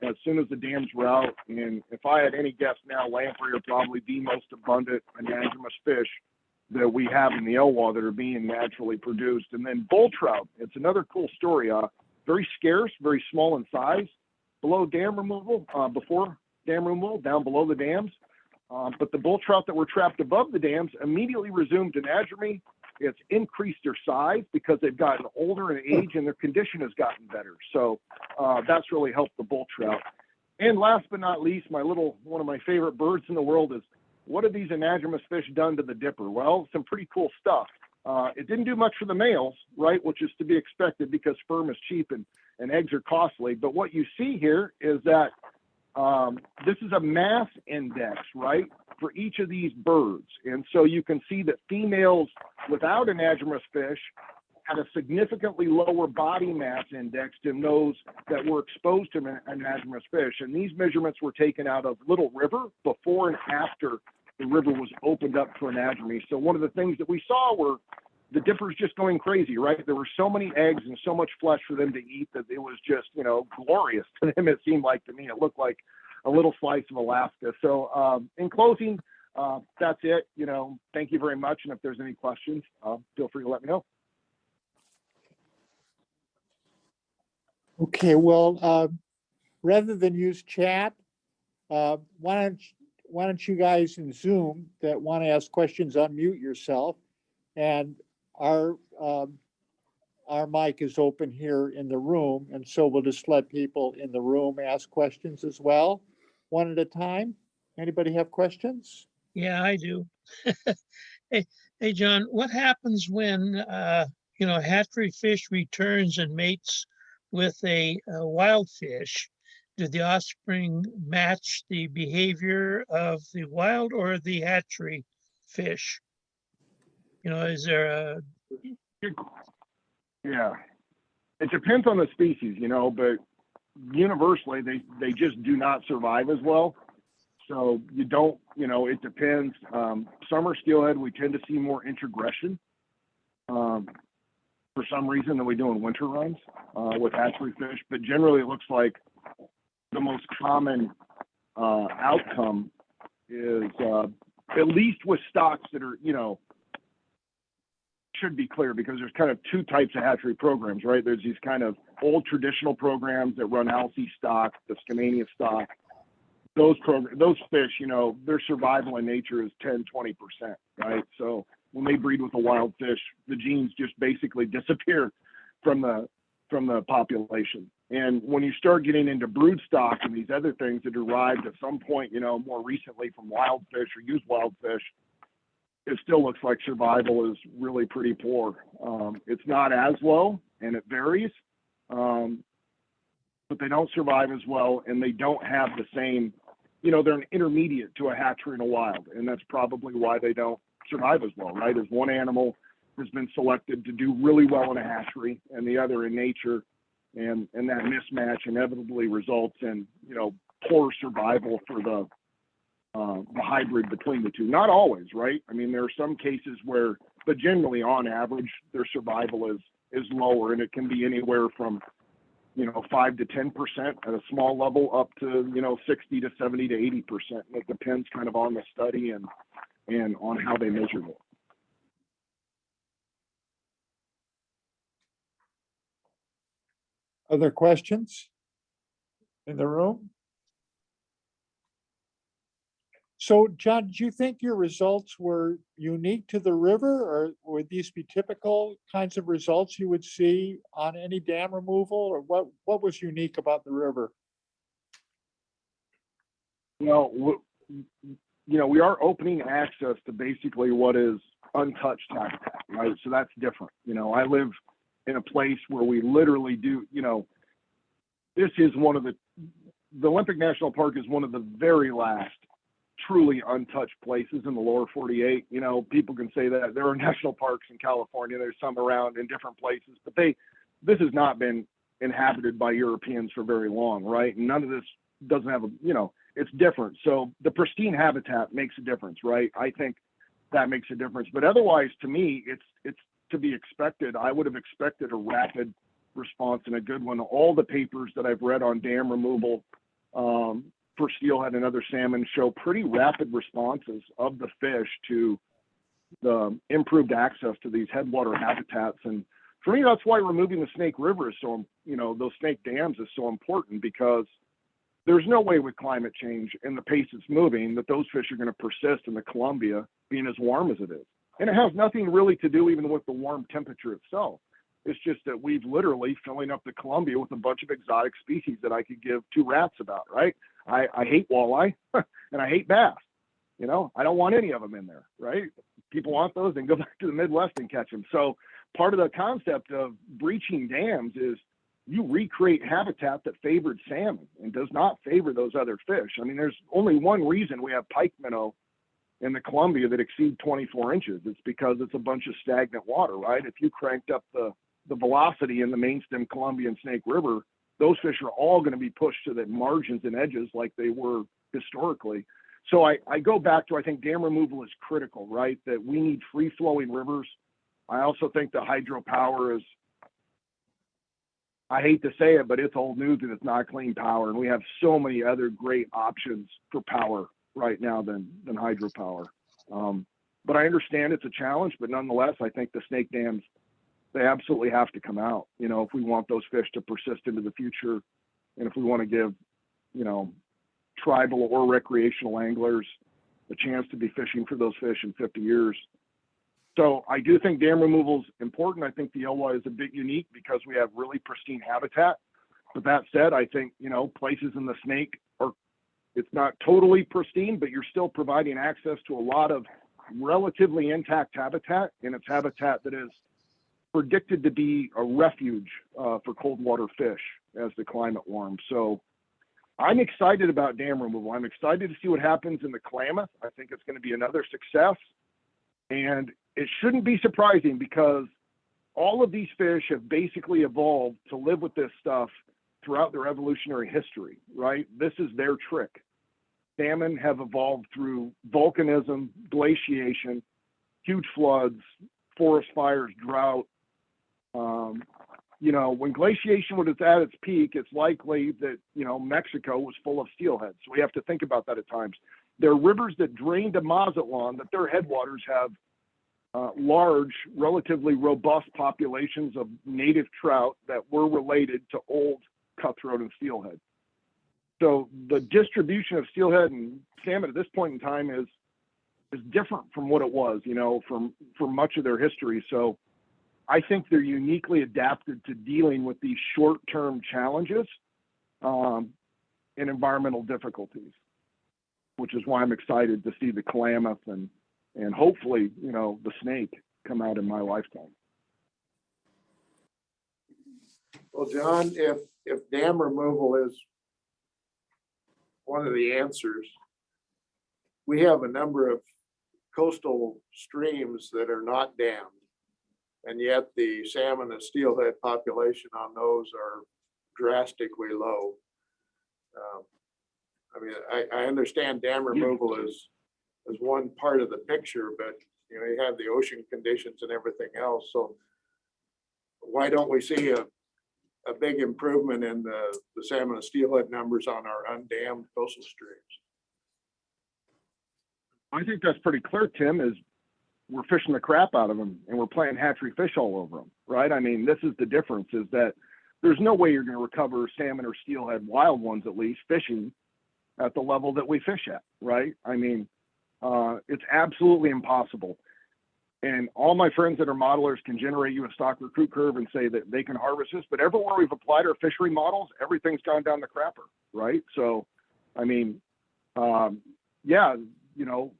as soon as the dams were out. And if I had any guess now, lamprey are probably the most abundant anadromous fish that we have in the Elwha that are being naturally produced. And then bull trout, it's another cool story. Very scarce, very small in size. Below dam removal, before dam removal, down below the dams. But the bull trout that were trapped above the dams immediately resumed anadromy. It's increased their size because they've gotten older in age and their condition has gotten better. So that's really helped the bull trout. And last but not least, one of my favorite birds in the world is what have these anadromous fish done to the dipper? Well, some pretty cool stuff. It didn't do much for the males, right, which is to be expected because sperm is cheap and eggs are costly. But what you see here is that this is a mass index, right, for each of these birds. And so you can see that females without anadromous fish had a significantly lower body mass index than those that were exposed to anadromous fish. And these measurements were taken out of Little River before and after the river was opened up for anadromy. So one of the things that we saw were the dippers just going crazy, right? There were so many eggs and so much flesh for them to eat that it was just, you know, glorious to them. It seemed like to me, it looked like a little slice of Alaska. So in closing, that's it. You know, thank you very much. And if there's any questions, feel free to let me know. Okay, well, rather than use chat, why don't you guys in Zoom that want to ask questions, unmute yourself, and our mic is open here in the room, and so we'll just let people in the room ask questions as well, one at a time. Anybody have questions? Yeah, I do. Hey, John, what happens when, hatchery fish returns and mates with a wild fish? Do the offspring match the behavior of the wild or the hatchery fish? You know, is there a... Yeah, it depends on the species, you know, but universally they just do not survive as well. So you don't, you know, it depends. Summer steelhead, we tend to see more introgression for some reason than we do in winter runs with hatchery fish. But generally, it looks like the most common outcome is at least with stocks that are, you know, should be clear because there's kind of two types of hatchery programs, right? There's these kind of old traditional programs that run Alcee stock, the Skamania stock. Those fish, you know, their survival in nature is 10, 20%, right? So when they breed with a wild fish, the genes just basically disappear from the population. And when you start getting into brood stock and these other things that derived at some point, you know, more recently from wild fish or used wild fish, it still looks like survival is really pretty poor. It's not as low and it varies, but they don't survive as well and they don't have the same, you know, they're an intermediate to a hatchery and a wild. And that's probably why they don't survive as well, right? As one animal has been selected to do really well in a hatchery and the other in nature. And that mismatch inevitably results in, you know, poor survival for the hybrid between the two. Not always, right? I mean, there are some cases where, but generally on average, their survival is lower and it can be anywhere from, you know, 5 to 10% at a small level up to, you know, 60 to 70 to 80%. It depends kind of on the study and on how they measured it. Other questions in the room? So, John, do you think your results were unique to the river, or would these be typical kinds of results you would see on any dam removal, or what was unique about the river? Well, you know, we are opening access to basically what is untouched habitat, right? So that's different. You know, I live in a place where we literally do, you know, this is one of the Olympic National Park is one of the very last truly untouched places in the lower 48. You know, people can say that there are national parks in California, there's some around in different places, but this has not been inhabited by Europeans for very long, right? And none of this doesn't have a, you know, it's different. So the pristine habitat makes a difference, right? I think that makes a difference. But otherwise, to me, it's to be expected. I would have expected a rapid response and a good one. All the papers that I've read on dam removal for steelhead and other salmon show pretty rapid responses of the fish to the improved access to these headwater habitats. And for me, that's why removing the Snake River is so, you know, those snake dams is so important, because there's no way with climate change and the pace it's moving that those fish are going to persist in the Columbia being as warm as it is. And it has nothing really to do even with the warm temperature itself. It's just that we've literally filling up the Columbia with a bunch of exotic species that I could give two rats about, right? I hate walleye and I hate bass. You know, I don't want any of them in there, right? People want those, then go back to the Midwest and catch them. So part of the concept of breaching dams is you recreate habitat that favored salmon and does not favor those other fish. I mean, there's only one reason we have pike minnow in the Columbia that exceed 24 inches. It's because it's a bunch of stagnant water, right? If you cranked up the velocity in the main stem Columbia and Snake River, those fish are all going to be pushed to the margins and edges like they were historically. So I go back to, I think dam removal is critical, right? That we need free flowing rivers. I also think the hydropower is, I hate to say it, but it's old news and it's not clean power. And we have so many other great options for power right now than hydropower. But I understand it's a challenge, but nonetheless, I think the snake dams, they absolutely have to come out, you know, if we want those fish to persist into the future. And if we want to give, you know, tribal or recreational anglers a chance to be fishing for those fish in 50 years. So I do think dam removal is important. I think the Elwha is a bit unique because we have really pristine habitat. But that said, I think, you know, places in the Snake are, it's not totally pristine, but you're still providing access to a lot of relatively intact habitat, and it's habitat that is predicted to be a refuge for cold water fish as the climate warms. So I'm excited about dam removal. I'm excited to see what happens in the Klamath. I think it's going to be another success. And it shouldn't be surprising because all of these fish have basically evolved to live with this stuff throughout their evolutionary history, right? This is their trick. Salmon have evolved through volcanism, glaciation, huge floods, forest fires, drought. You know, when glaciation was at its peak, it's likely that, you know, Mexico was full of steelhead. So we have to think about that at times. There are rivers that drain to Mazatlan that their headwaters have large, relatively robust populations of native trout that were related to old cutthroat and steelhead. So the distribution of steelhead and salmon at this point in time is different from what it was, you know, from much of their history. So I think they're uniquely adapted to dealing with these short-term challenges and environmental difficulties, which is why I'm excited to see the Klamath and hopefully, you know, the snake come out in my lifetime. Well, John, if dam removal is one of the answers, we have a number of coastal streams that are not dammed. And yet the salmon and steelhead population on those are drastically low. I mean, I understand dam removal is one part of the picture, but you know, you have the ocean conditions and everything else. So why don't we see a big improvement in the salmon and steelhead numbers on our undammed coastal streams? I think that's pretty clear, Tim, is we're fishing the crap out of them and we're playing hatchery fish all over them, right? I mean, this is the difference, is that there's no way you're going to recover salmon or steelhead, wild ones at least, fishing at the level that we fish at, right? I mean, it's absolutely impossible. And all my friends that are modelers can generate you a stock recruit curve and say that they can harvest this, but everywhere we've applied our fishery models, everything's gone down the crapper, right? So, I mean, yeah, you know,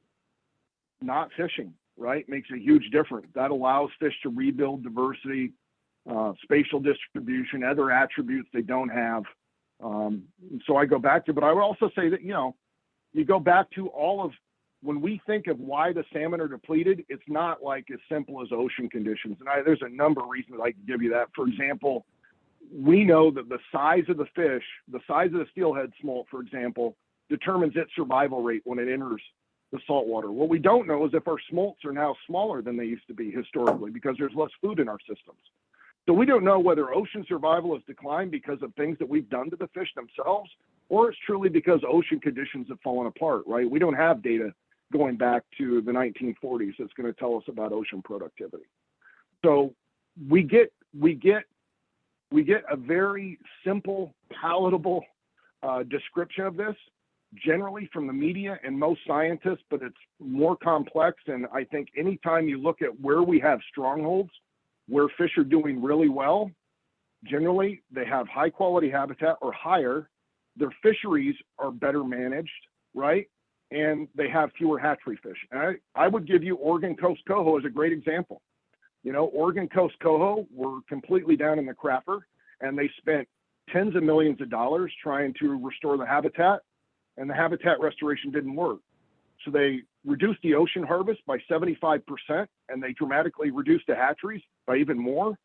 not fishing, right, makes a huge difference. That allows fish to rebuild diversity, spatial distribution, other attributes they don't have. So I go back to, but I would also say that, you know, you go back to all of, when we think of why the salmon are depleted, it's not like as simple as ocean conditions. And there's a number of reasons I can give you that. For example, we know that the size of the fish, the size of the steelhead smolt, for example, determines its survival rate when it enters the saltwater. What we don't know is if our smolts are now smaller than they used to be historically because there's less food in our systems. So we don't know whether ocean survival has declined because of things that we've done to the fish themselves, or it's truly because ocean conditions have fallen apart, right? We don't have data going back to the 1940s that's going to tell us about ocean productivity. So we get a very simple, palatable description of this, generally from the media and most scientists, but it's more complex. And I think anytime you look at where we have strongholds, where fish are doing really well, generally they have high quality habitat or higher, their fisheries are better managed, right? and they have fewer hatchery fish. And I would give you Oregon Coast Coho as a great example. You know, Oregon Coast Coho were completely down in the crapper, and they spent tens of millions of dollars trying to restore the habitat, and the habitat restoration didn't work. So they reduced the ocean harvest by 75%, and they dramatically reduced the hatcheries by even more.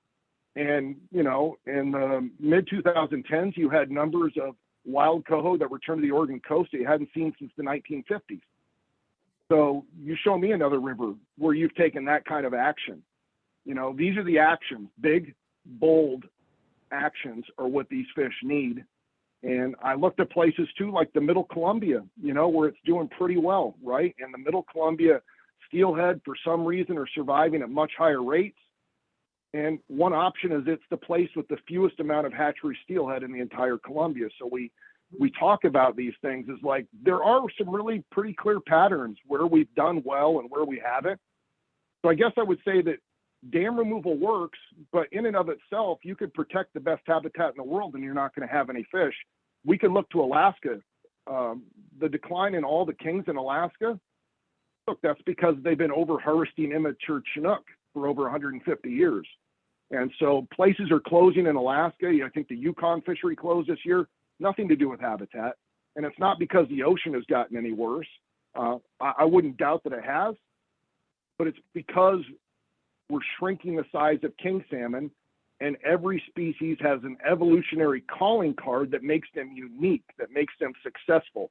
And, you know, in the mid 2010s, you had numbers of wild coho that returned to the Oregon coast that you hadn't seen since the 1950s. So you show me another river where you've taken that kind of action. You know, these are the actions, big, bold actions are what these fish need. And I looked at places too, like the Middle Columbia, you know, where it's doing pretty well, right? And the Middle Columbia steelhead, for some reason, are surviving at much higher rates. And one option is it's the place with the fewest amount of hatchery steelhead in the entire Columbia. So we talk about these things as like, there are some really pretty clear patterns where we've done well and where we haven't. So I guess I would say that dam removal works, but in and of itself, you could protect the best habitat in the world and you're not going to have any fish. We could look to Alaska. The decline in all the kings in Alaska, look, that's because they've been over harvesting immature Chinook for over 150 years. And so places are closing in Alaska. I think the Yukon fishery closed this year, nothing to do with habitat. And it's not because the ocean has gotten any worse. I wouldn't doubt that it has, but it's because we're shrinking the size of king salmon, and every species has an evolutionary calling card that makes them unique, that makes them successful.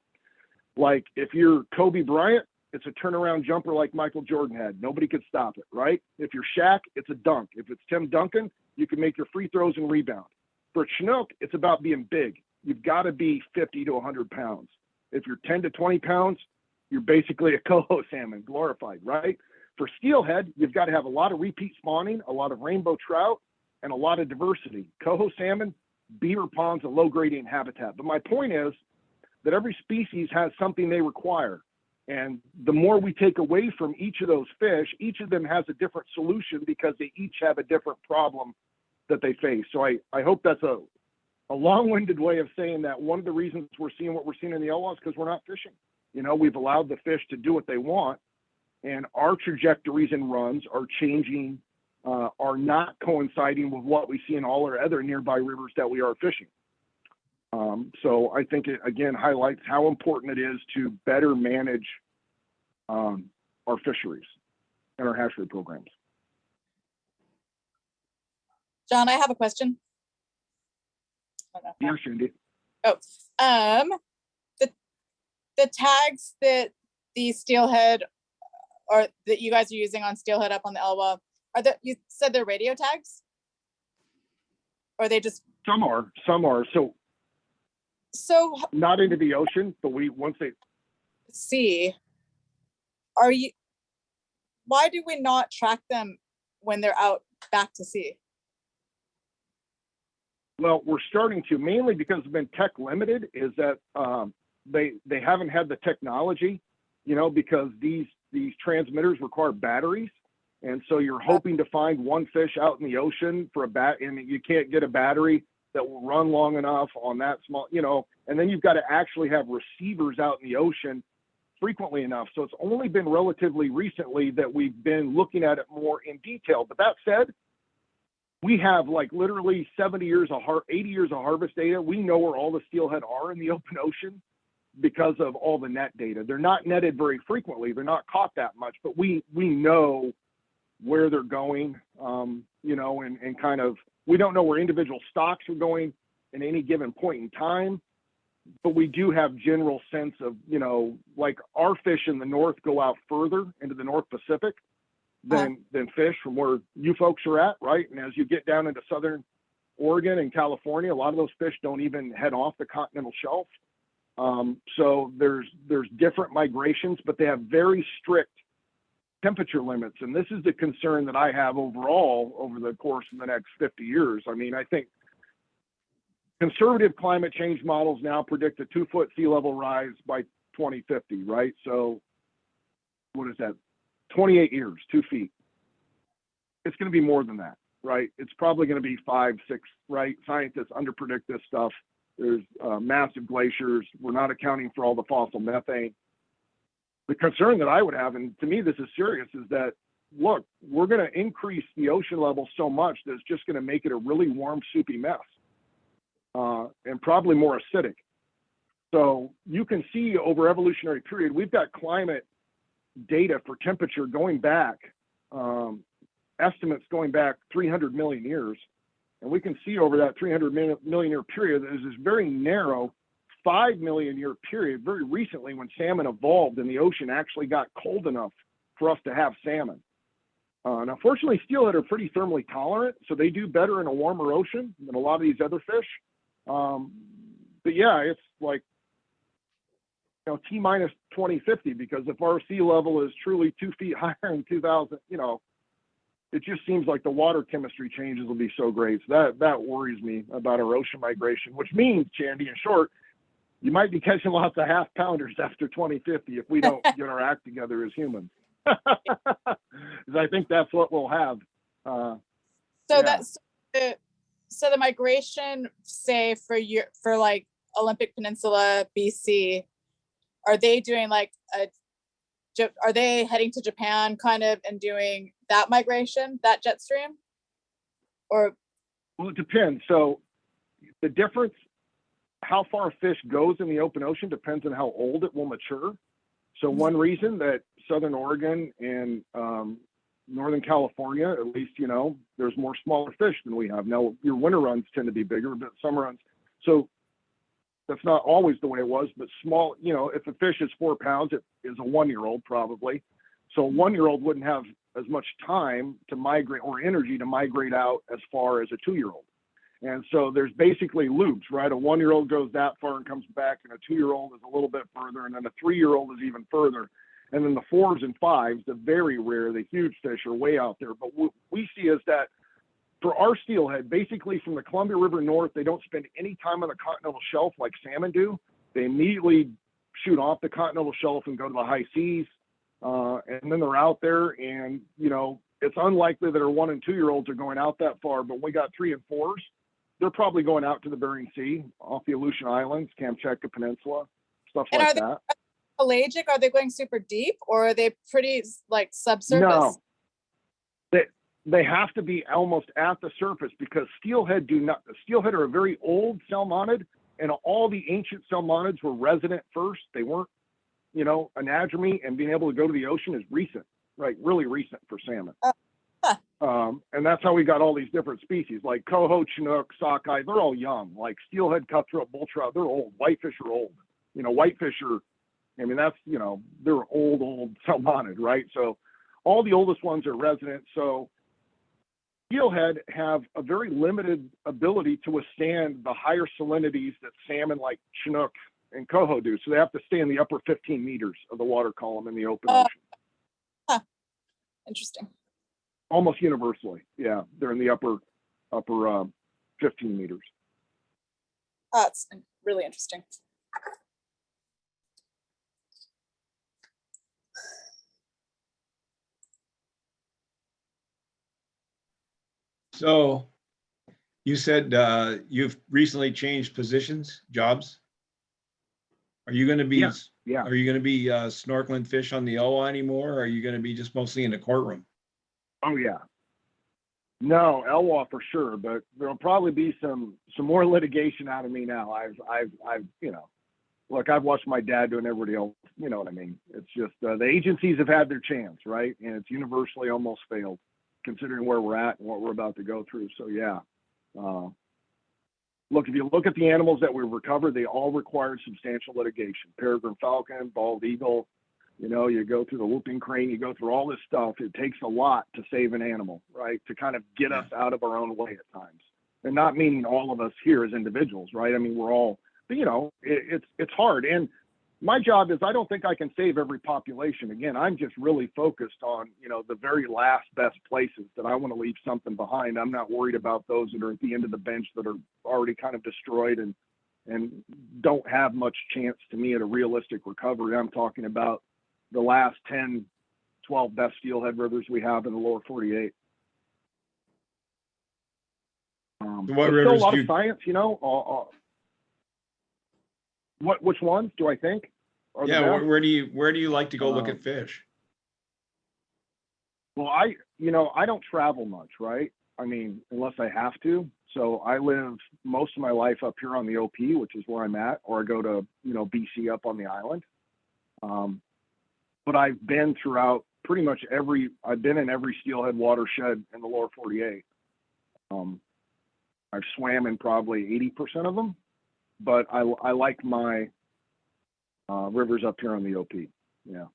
Like if you're Kobe Bryant, it's a turnaround jumper like Michael Jordan had. Nobody could stop it, right? If you're Shaq, it's a dunk. If it's Tim Duncan, you can make your free throws and rebound. For Chinook, it's about being big. You've got to be 50 to 100 pounds. If you're 10 to 20 pounds, you're basically a coho salmon, glorified, right? For steelhead, you've got to have a lot of repeat spawning, a lot of rainbow trout, and a lot of diversity. Coho salmon, beaver ponds, a low gradient habitat. But my point is that every species has something they require. And the more we take away from each of those fish, each of them has a different solution because they each have a different problem that they face. So I hope that's a long-winded way of saying that one of the reasons we're seeing what we're seeing in the Elwha is because we're not fishing. You know, we've allowed the fish to do what they want, and our trajectories and runs are changing, are not coinciding with what we see in all our other nearby rivers that we are fishing. So I think it, again, highlights how important it is to better manage our fisheries and our hatchery programs. John, I have a question. I don't know. Yeah, Cindy. The tags that the steelhead or that you guys are using on steelhead up on the Elwha, you said they're radio tags? Or are they just? Some are. So not into the ocean, but once they see, why do we not track them when they're out back to sea? Well, we're starting to, mainly because it's been tech limited, is that they haven't had the technology, you know, because these transmitters require batteries. And so you're hoping to find one fish out in the ocean for and you can't get a battery that will run long enough on that small, you know, and then you've got to actually have receivers out in the ocean frequently enough. So it's only been relatively recently that we've been looking at it more in detail. But that said, we have like literally 80 years of harvest data. We know where all the steelhead are in the open ocean because of all the net data. They're not netted very frequently. They're not caught that much, but we know where they're going, you know, and kind of, we don't know where individual stocks are going in any given point in time, but we do have general sense of, you know, like our fish in the north go out further into the North Pacific than fish from where you folks are at, right? And as you get down into southern Oregon and California, a lot of those fish don't even head off the continental shelf. So there's different migrations, but they have very strict temperature limits. And this is the concern that I have overall over the course of the next 50 years. I mean, I think conservative climate change models now predict a 2-foot sea level rise by 2050, right? So what is that? 28 years, 2 feet. It's going to be more than that, right? It's probably going to be 5, 6, right? Scientists underpredict this stuff. There's massive glaciers. We're not accounting for all the fossil methane. the concern that I would have, and to me this is serious, is that, look, we're going to increase the ocean level so much that it's just going to make it a really warm, soupy mess, and probably more acidic. So you can see over evolutionary period, we've got climate data for temperature going back, estimates going back 300 million years. And we can see over that 300 million year period, there's this very narrow 5 million year period very recently when salmon evolved and the ocean actually got cold enough for us to have salmon. Now, fortunately, steelhead are pretty thermally tolerant, so they do better in a warmer ocean than a lot of these other fish. But yeah, it's like, you know, T minus 2050, because if our sea level is truly 2 feet higher in 2000, you know, it just seems like the water chemistry changes will be so great. So that worries me about our ocean migration, which means, Chandy, in short, you might be catching lots of half pounders after 2050 if we don't get our act together as humans. Because I think that's what we'll have. So Yeah. that's so the migration, say for like Olympic Peninsula, BC, are they doing like are they heading to Japan kind of and doing that migration, that jet stream? Or Well, it depends. So the difference, how far a fish goes in the open ocean depends on how old it will mature. So one reason that Southern Oregon and Northern California, at least, you know, there's more smaller fish than we have. Now, your winter runs tend to be bigger, but summer runs. So that's not always the way it was, but small, you know, if a fish is 4 pounds, it is a 1-year-old probably. So a 1-year-old wouldn't have as much time to migrate or energy to migrate out as far as a 2-year-old. And so there's basically loops, right? A 1-year-old goes that far and comes back, and a 2-year-old is a little bit further, and then a 3-year-old is even further. And then the 4s and 5s, the very rare, the huge fish are way out there. But what we see is that for our steelhead, basically from the Columbia River north, they don't spend any time on the continental shelf like salmon do. They immediately shoot off the continental shelf and go to the high seas. And then they're out there, and, you know, it's unlikely that our 1- and 2-year-olds are going out that far, but we got 3 and 4s. They're probably going out to the Bering Sea, off the Aleutian Islands, Kamchatka Peninsula, stuff And like are they that. pelagic? Are they going super deep, or are they pretty like subsurface? No, they have to be almost at the surface, because steelhead are a very old salmonid, and all the ancient salmonids were resident first. They weren't, you know, anadromy, and being able to go to the ocean is recent, right? Really recent for salmon. And that's how we got all these different species like coho, chinook, sockeye. They're all young. Like steelhead, cutthroat, bull trout, they're old. Whitefish are old. You know, whitefish are, I mean, that's, you know, they're old salmonid, right? So all the oldest ones are resident. So steelhead have a very limited ability to withstand the higher salinities that salmon like chinook and coho do. So they have to stay in the upper 15 meters of the water column in the open ocean. Interesting. Almost universally. Yeah, they're in the upper 15 meters. That's really interesting. So you said you've recently changed positions, jobs. Are you going to be Yeah. Are you going to be snorkeling fish on the OWA anymore? Or are you going to be just mostly in the courtroom? Oh yeah. No, LWA for sure, but there'll probably be some more litigation out of me now. I've you know, look, I've watched my dad do and everybody else, you know what I mean? It's just the agencies have had their chance, right? And it's universally almost failed, considering where we're at and what we're about to go through. So yeah. Look, if you look at the animals that we've recovered, they all required substantial litigation. Peregrine falcon, bald eagle, you know, you go through the whooping crane, you go through all this stuff. It takes a lot to save an animal, right? To kind of get us out of our own way at times. And not meaning all of us here as individuals, right? I mean, we're all, but you know, it's hard. And my job is, I don't think I can save every population. Again, I'm just really focused on, you know, the very last best places that I want to leave something behind. I'm not worried about those that are at the end of the bench that are already kind of destroyed and don't have much chance to me at a realistic recovery. I'm talking about the last 10, 12 best steelhead rivers we have in the lower 48. What there's still a rivers lot do of science, you know. Which ones do I think? are the Yeah, best. where do you like to go look Um, at fish? Well, I don't travel much, right? I mean, unless I have to. So I live most of my life up here on the OP, which is where I'm at, or I go to, BC up on the island. But I've been throughout pretty much I've been in every steelhead watershed in the lower 48. I've swam in probably 80% of them, but I like my rivers up here on the OP. Yeah. We all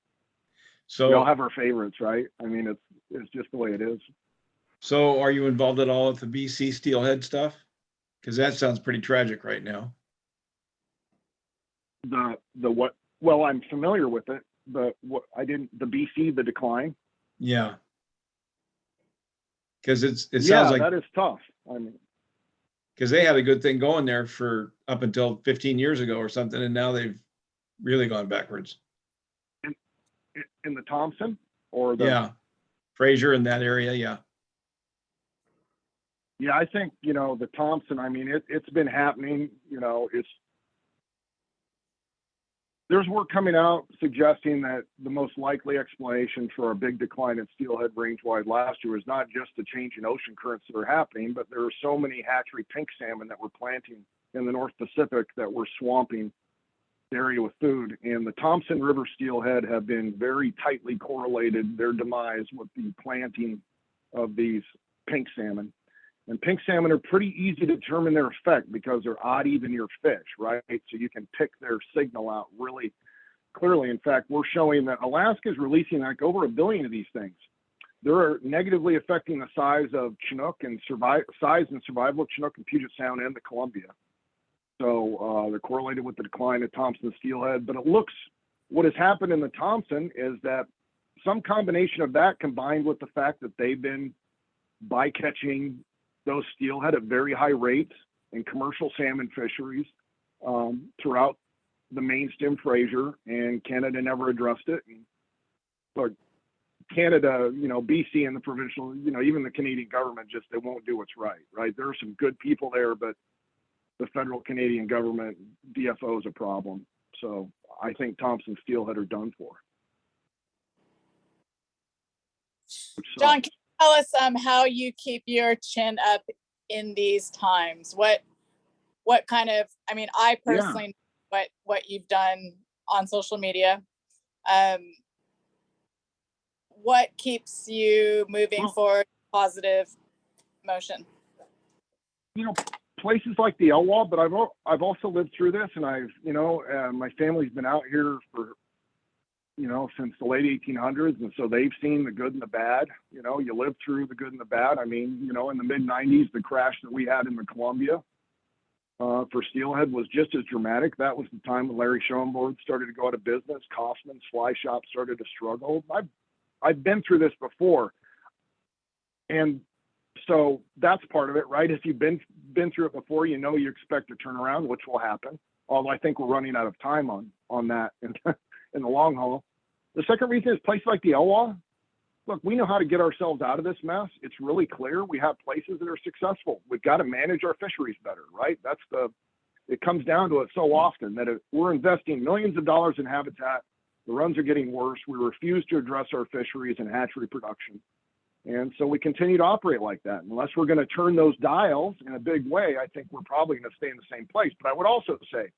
So, have our favorites, right? I mean, it's just the way it is. so are you involved at all with the BC steelhead stuff? Because that sounds pretty tragic right now. The what? Well, I'm familiar with it, but what I didn't the BC the decline. Yeah. Because it Yeah, sounds like, that is tough. I mean, because they had a good thing going there for up until 15 years ago or something, and now they've really gone backwards. in the Thompson or the Yeah. Fraser in that area, yeah. yeah, I think the Thompson. I mean, it's been happening. There's work coming out suggesting that the most likely explanation for a big decline in steelhead range-wide last year is not just the change in ocean currents that are happening, but there are so many hatchery pink salmon that we're planting in the North Pacific that we're swamping the area with food. And the Thompson River steelhead have been very tightly correlated, their demise, with the planting of these pink salmon. And pink salmon are pretty easy to determine their effect because they're odd even year fish, right? So you can pick their signal out really clearly. In fact, we're showing that Alaska is releasing like over 1 billion of these things. They're negatively affecting the size of Chinook and size and survival of Chinook and Puget Sound and the Columbia. So they're correlated with the decline of Thompson steelhead. But what has happened in the Thompson is that some combination of that combined with the fact that they've been bycatching those steelhead at very high rates in commercial salmon fisheries throughout the main stem Fraser, and Canada never addressed it. But Canada, BC and the provincial, even the Canadian government, just they won't do what's right, right? There are some good people there, but the federal Canadian government, DFO, is a problem. So I think Thompson steelhead are done for. John, can you tell us how you keep your chin up in these times? What kind of, I mean, I personally know what you've done on social media. What keeps you moving forward, positive motion? Places like the Elwha, but I've also lived through this, and my family's been out here for since the late 1800s, and so they've seen the good and the bad. You live through the good and the bad. I mean, in the mid 90s, the crash that we had in the Columbia for steelhead was just as dramatic. That was the time when Larry Schoenborg started to go out of business. Kaufman's fly shop started to struggle. I've been through this before, and so that's part of it, right? If you've been through it before, you expect a turnaround, which will happen. Although I think we're running out of time on that in the long haul. The second reason is places like the Elwha. Look, we know how to get ourselves out of this mess. It's really clear. We have places that are successful. We've got to manage our fisheries better, right? It comes down to it so often that if we're investing millions of dollars in habitat, the runs are getting worse. We refuse to address our fisheries and hatchery production. And so we continue to operate like that. Unless we're going to turn those dials in a big way, I think we're probably going to stay in the same place. But I would also say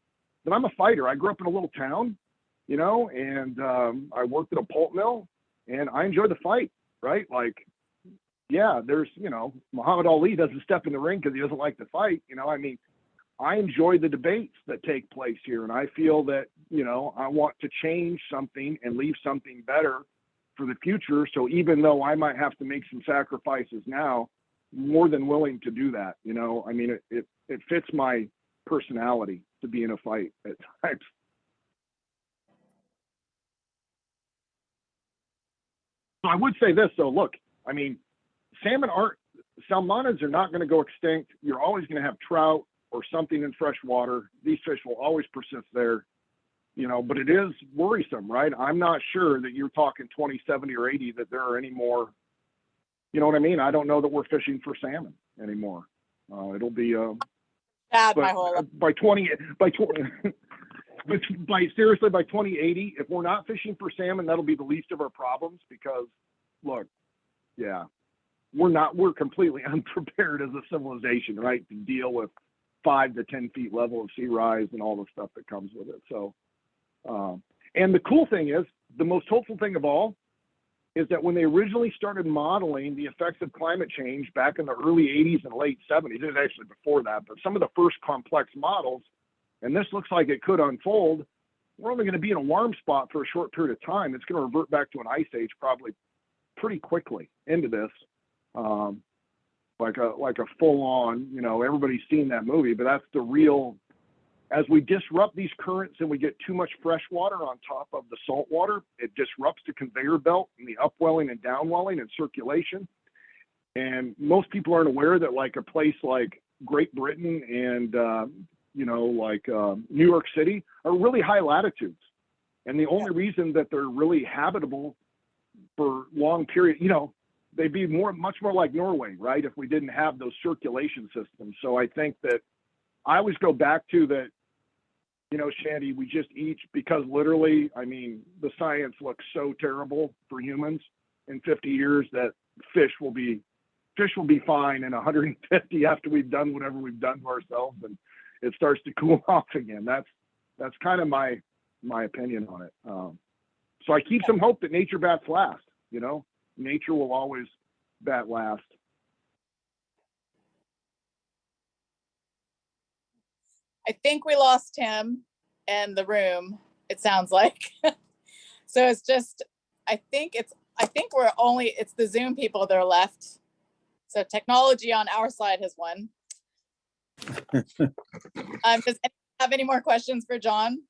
that I'm a fighter. I grew up in a little town, and I worked at a pulp mill, and I enjoy the fight, right? Like, yeah, there's, Muhammad Ali doesn't step in the ring because he doesn't like to fight. I enjoy the debates that take place here, and I feel that, I want to change something and leave something better for the future. So even though I might have to make some sacrifices now, more than willing to do that. It fits my personality to be in a fight at times. So I would say this though, look, salmonids are not going to go extinct. You're always going to have trout or something in fresh water. These fish will always persist there, but it is worrisome, right? I'm not sure that you're talking 20, 70 or 80, that there are any more, you know what I mean? I don't know that we're fishing for salmon anymore. It'll be, Bad my whole life. by 20, but seriously, by 2080, if we're not fishing for salmon, that'll be the least of our problems because, look, yeah, we're completely unprepared as a civilization, right, to deal with 5 to 10 feet level of sea rise and all the stuff that comes with it. So, and the cool thing is, the most hopeful thing of all is that when they originally started modeling the effects of climate change back in the early 80s and late 70s, it was actually before that, but some of the first complex models, and this looks like it could unfold, we're only going to be in a warm spot for a short period of time. It's going to revert back to an ice age probably pretty quickly into this, like a full on, you know, everybody's seen that movie, but that's the real, as we disrupt these currents and we get too much fresh water on top of the salt water, it disrupts the conveyor belt and the upwelling and downwelling and circulation. And most people aren't aware that like a place like Great Britain and, you know, like New York City are really high latitudes. And the only reason that they're really habitable for long period, you know, they'd be much more like Norway, right? If we didn't have those circulation systems. So I think that I always go back to that, you know, Shandy, we just each, because literally, I mean, the science looks so terrible for humans in 50 years that fish will be fine in 150 after we've done whatever we've done to ourselves and it starts to cool off again. That's kind of my opinion on it. So I keep some hope that nature bats last, you know, nature will always bat last. I think we lost him and the room, it sounds like. So it's just, I think it's the Zoom people that are left. So technology on our side has won. Does anyone have any more questions for John?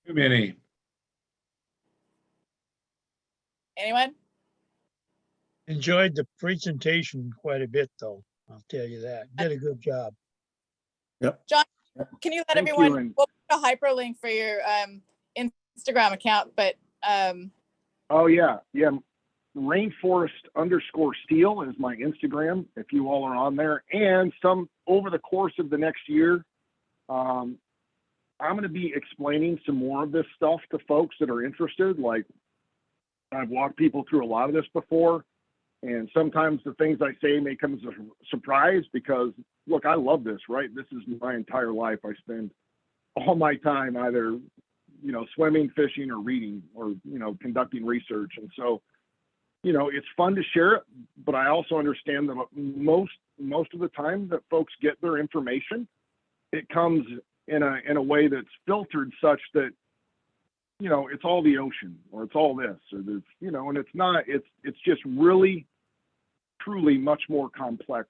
Too many. Anyone? Enjoyed the presentation quite a bit, though. I'll tell you that. Did a good job. Can you let Thank you, everyone, and- we'll put a hyperlink for your Instagram account, but Oh yeah. Rainforest_steel is my Instagram. If you all are on there, and over the course of the next year, I'm going to be explaining some more of this stuff to folks that are interested. Like I've walked people through a lot of this before, and sometimes the things I say may come as a surprise because look, I love this, right? This is my entire life. I spend all my time either, you know, swimming, fishing, or reading, or, you know, conducting research. And so, you know, it's fun to share it, but I also understand that most of the time that folks get their information, it comes in a way that's filtered such that, you know, it's all the ocean or it's all this or this, you know, and it's not, it's just really, truly much more complex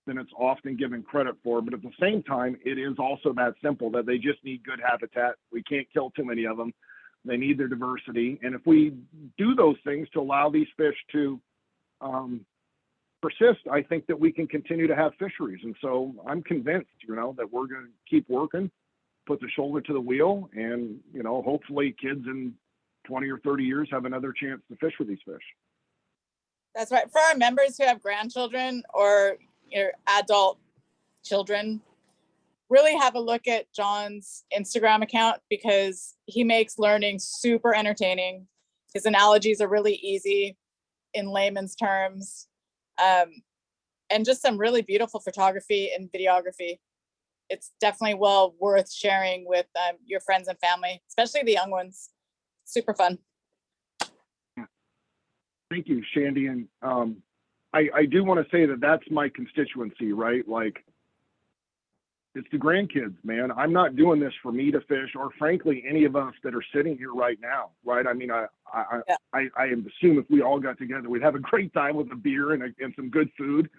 than it's often given credit for. But at the same time, it is also that simple that they just need good habitat. We can't kill too many of them. They need their diversity. And if we do those things to allow these fish to persist, I think that we can continue to have fisheries. And so I'm convinced, you know, that we're going to keep working, put the shoulder to the wheel, and, you know, hopefully kids in 20 or 30 years have another chance to fish with these fish. that's right. For our members who have grandchildren or your adult children, really have a look at John's Instagram account because he makes learning super entertaining. His analogies are really easy in layman's terms, and just some really beautiful photography and videography. It's definitely well worth sharing with your friends and family, especially the young ones. Super fun. Thank you, Shandy. And I do want to say that that's my constituency, right? Like, it's the grandkids, man. I'm not doing this for me to fish, or frankly, any of us that are sitting here right now, right? I mean, I assume if we all got together, we'd have a great time with a beer and some good food.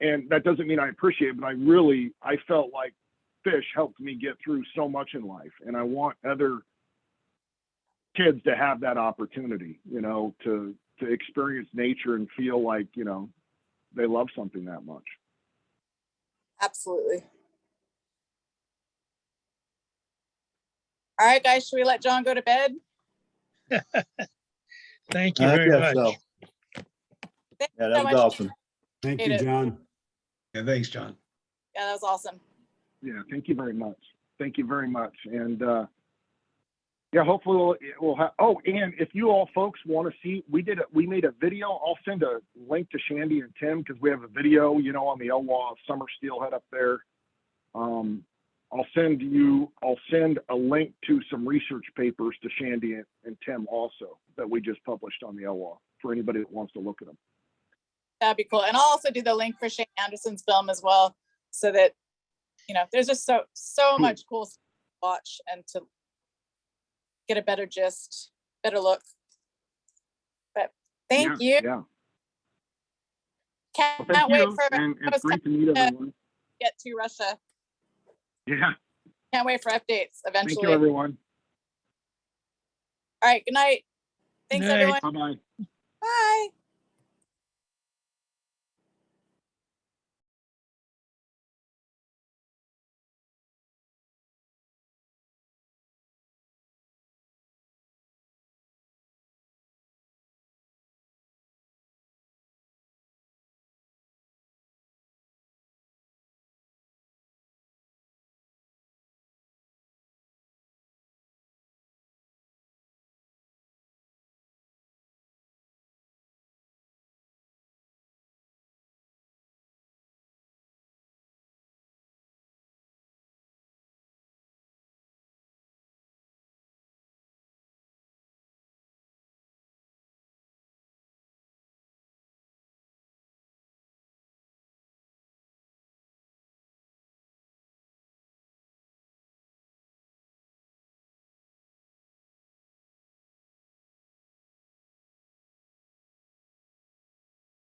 And that doesn't mean I appreciate it, but I felt like fish helped me get through so much in life. And I want other kids to have that opportunity, you know, to experience nature and feel like, you know, they love something that much. Absolutely. All right, guys, should we let John go to bed? Thank you I very guess much. so. Thank Yeah, you that so was much. awesome. Thank you, Appreciate it. John. Yeah, thanks, John. Yeah, that was awesome. Yeah, thank you very much. Thank you very much. And yeah, hopefully we'll have, oh, and if you all folks want to see, we made a video. I'll send a link to Shandy and Tim because we have a video, you know, on the Elwha summer steelhead up there. I'll send a link to some research papers to Shandy and Tim also that we just published on the Elwha for anybody that wants to look at them. That'd be cool. And I'll also do the link for Shane Anderson's film as well, so that, you know, there's just so much cool stuff to watch and to get a better gist, better look. But thank you. Yeah. Can't Well, thank wait you. for And it's great to meet everyone. get to Russia. Yeah. Can't wait for updates Thank eventually. you, everyone. All right. Good night. Thanks, Good night. everyone. Bye-bye. Bye.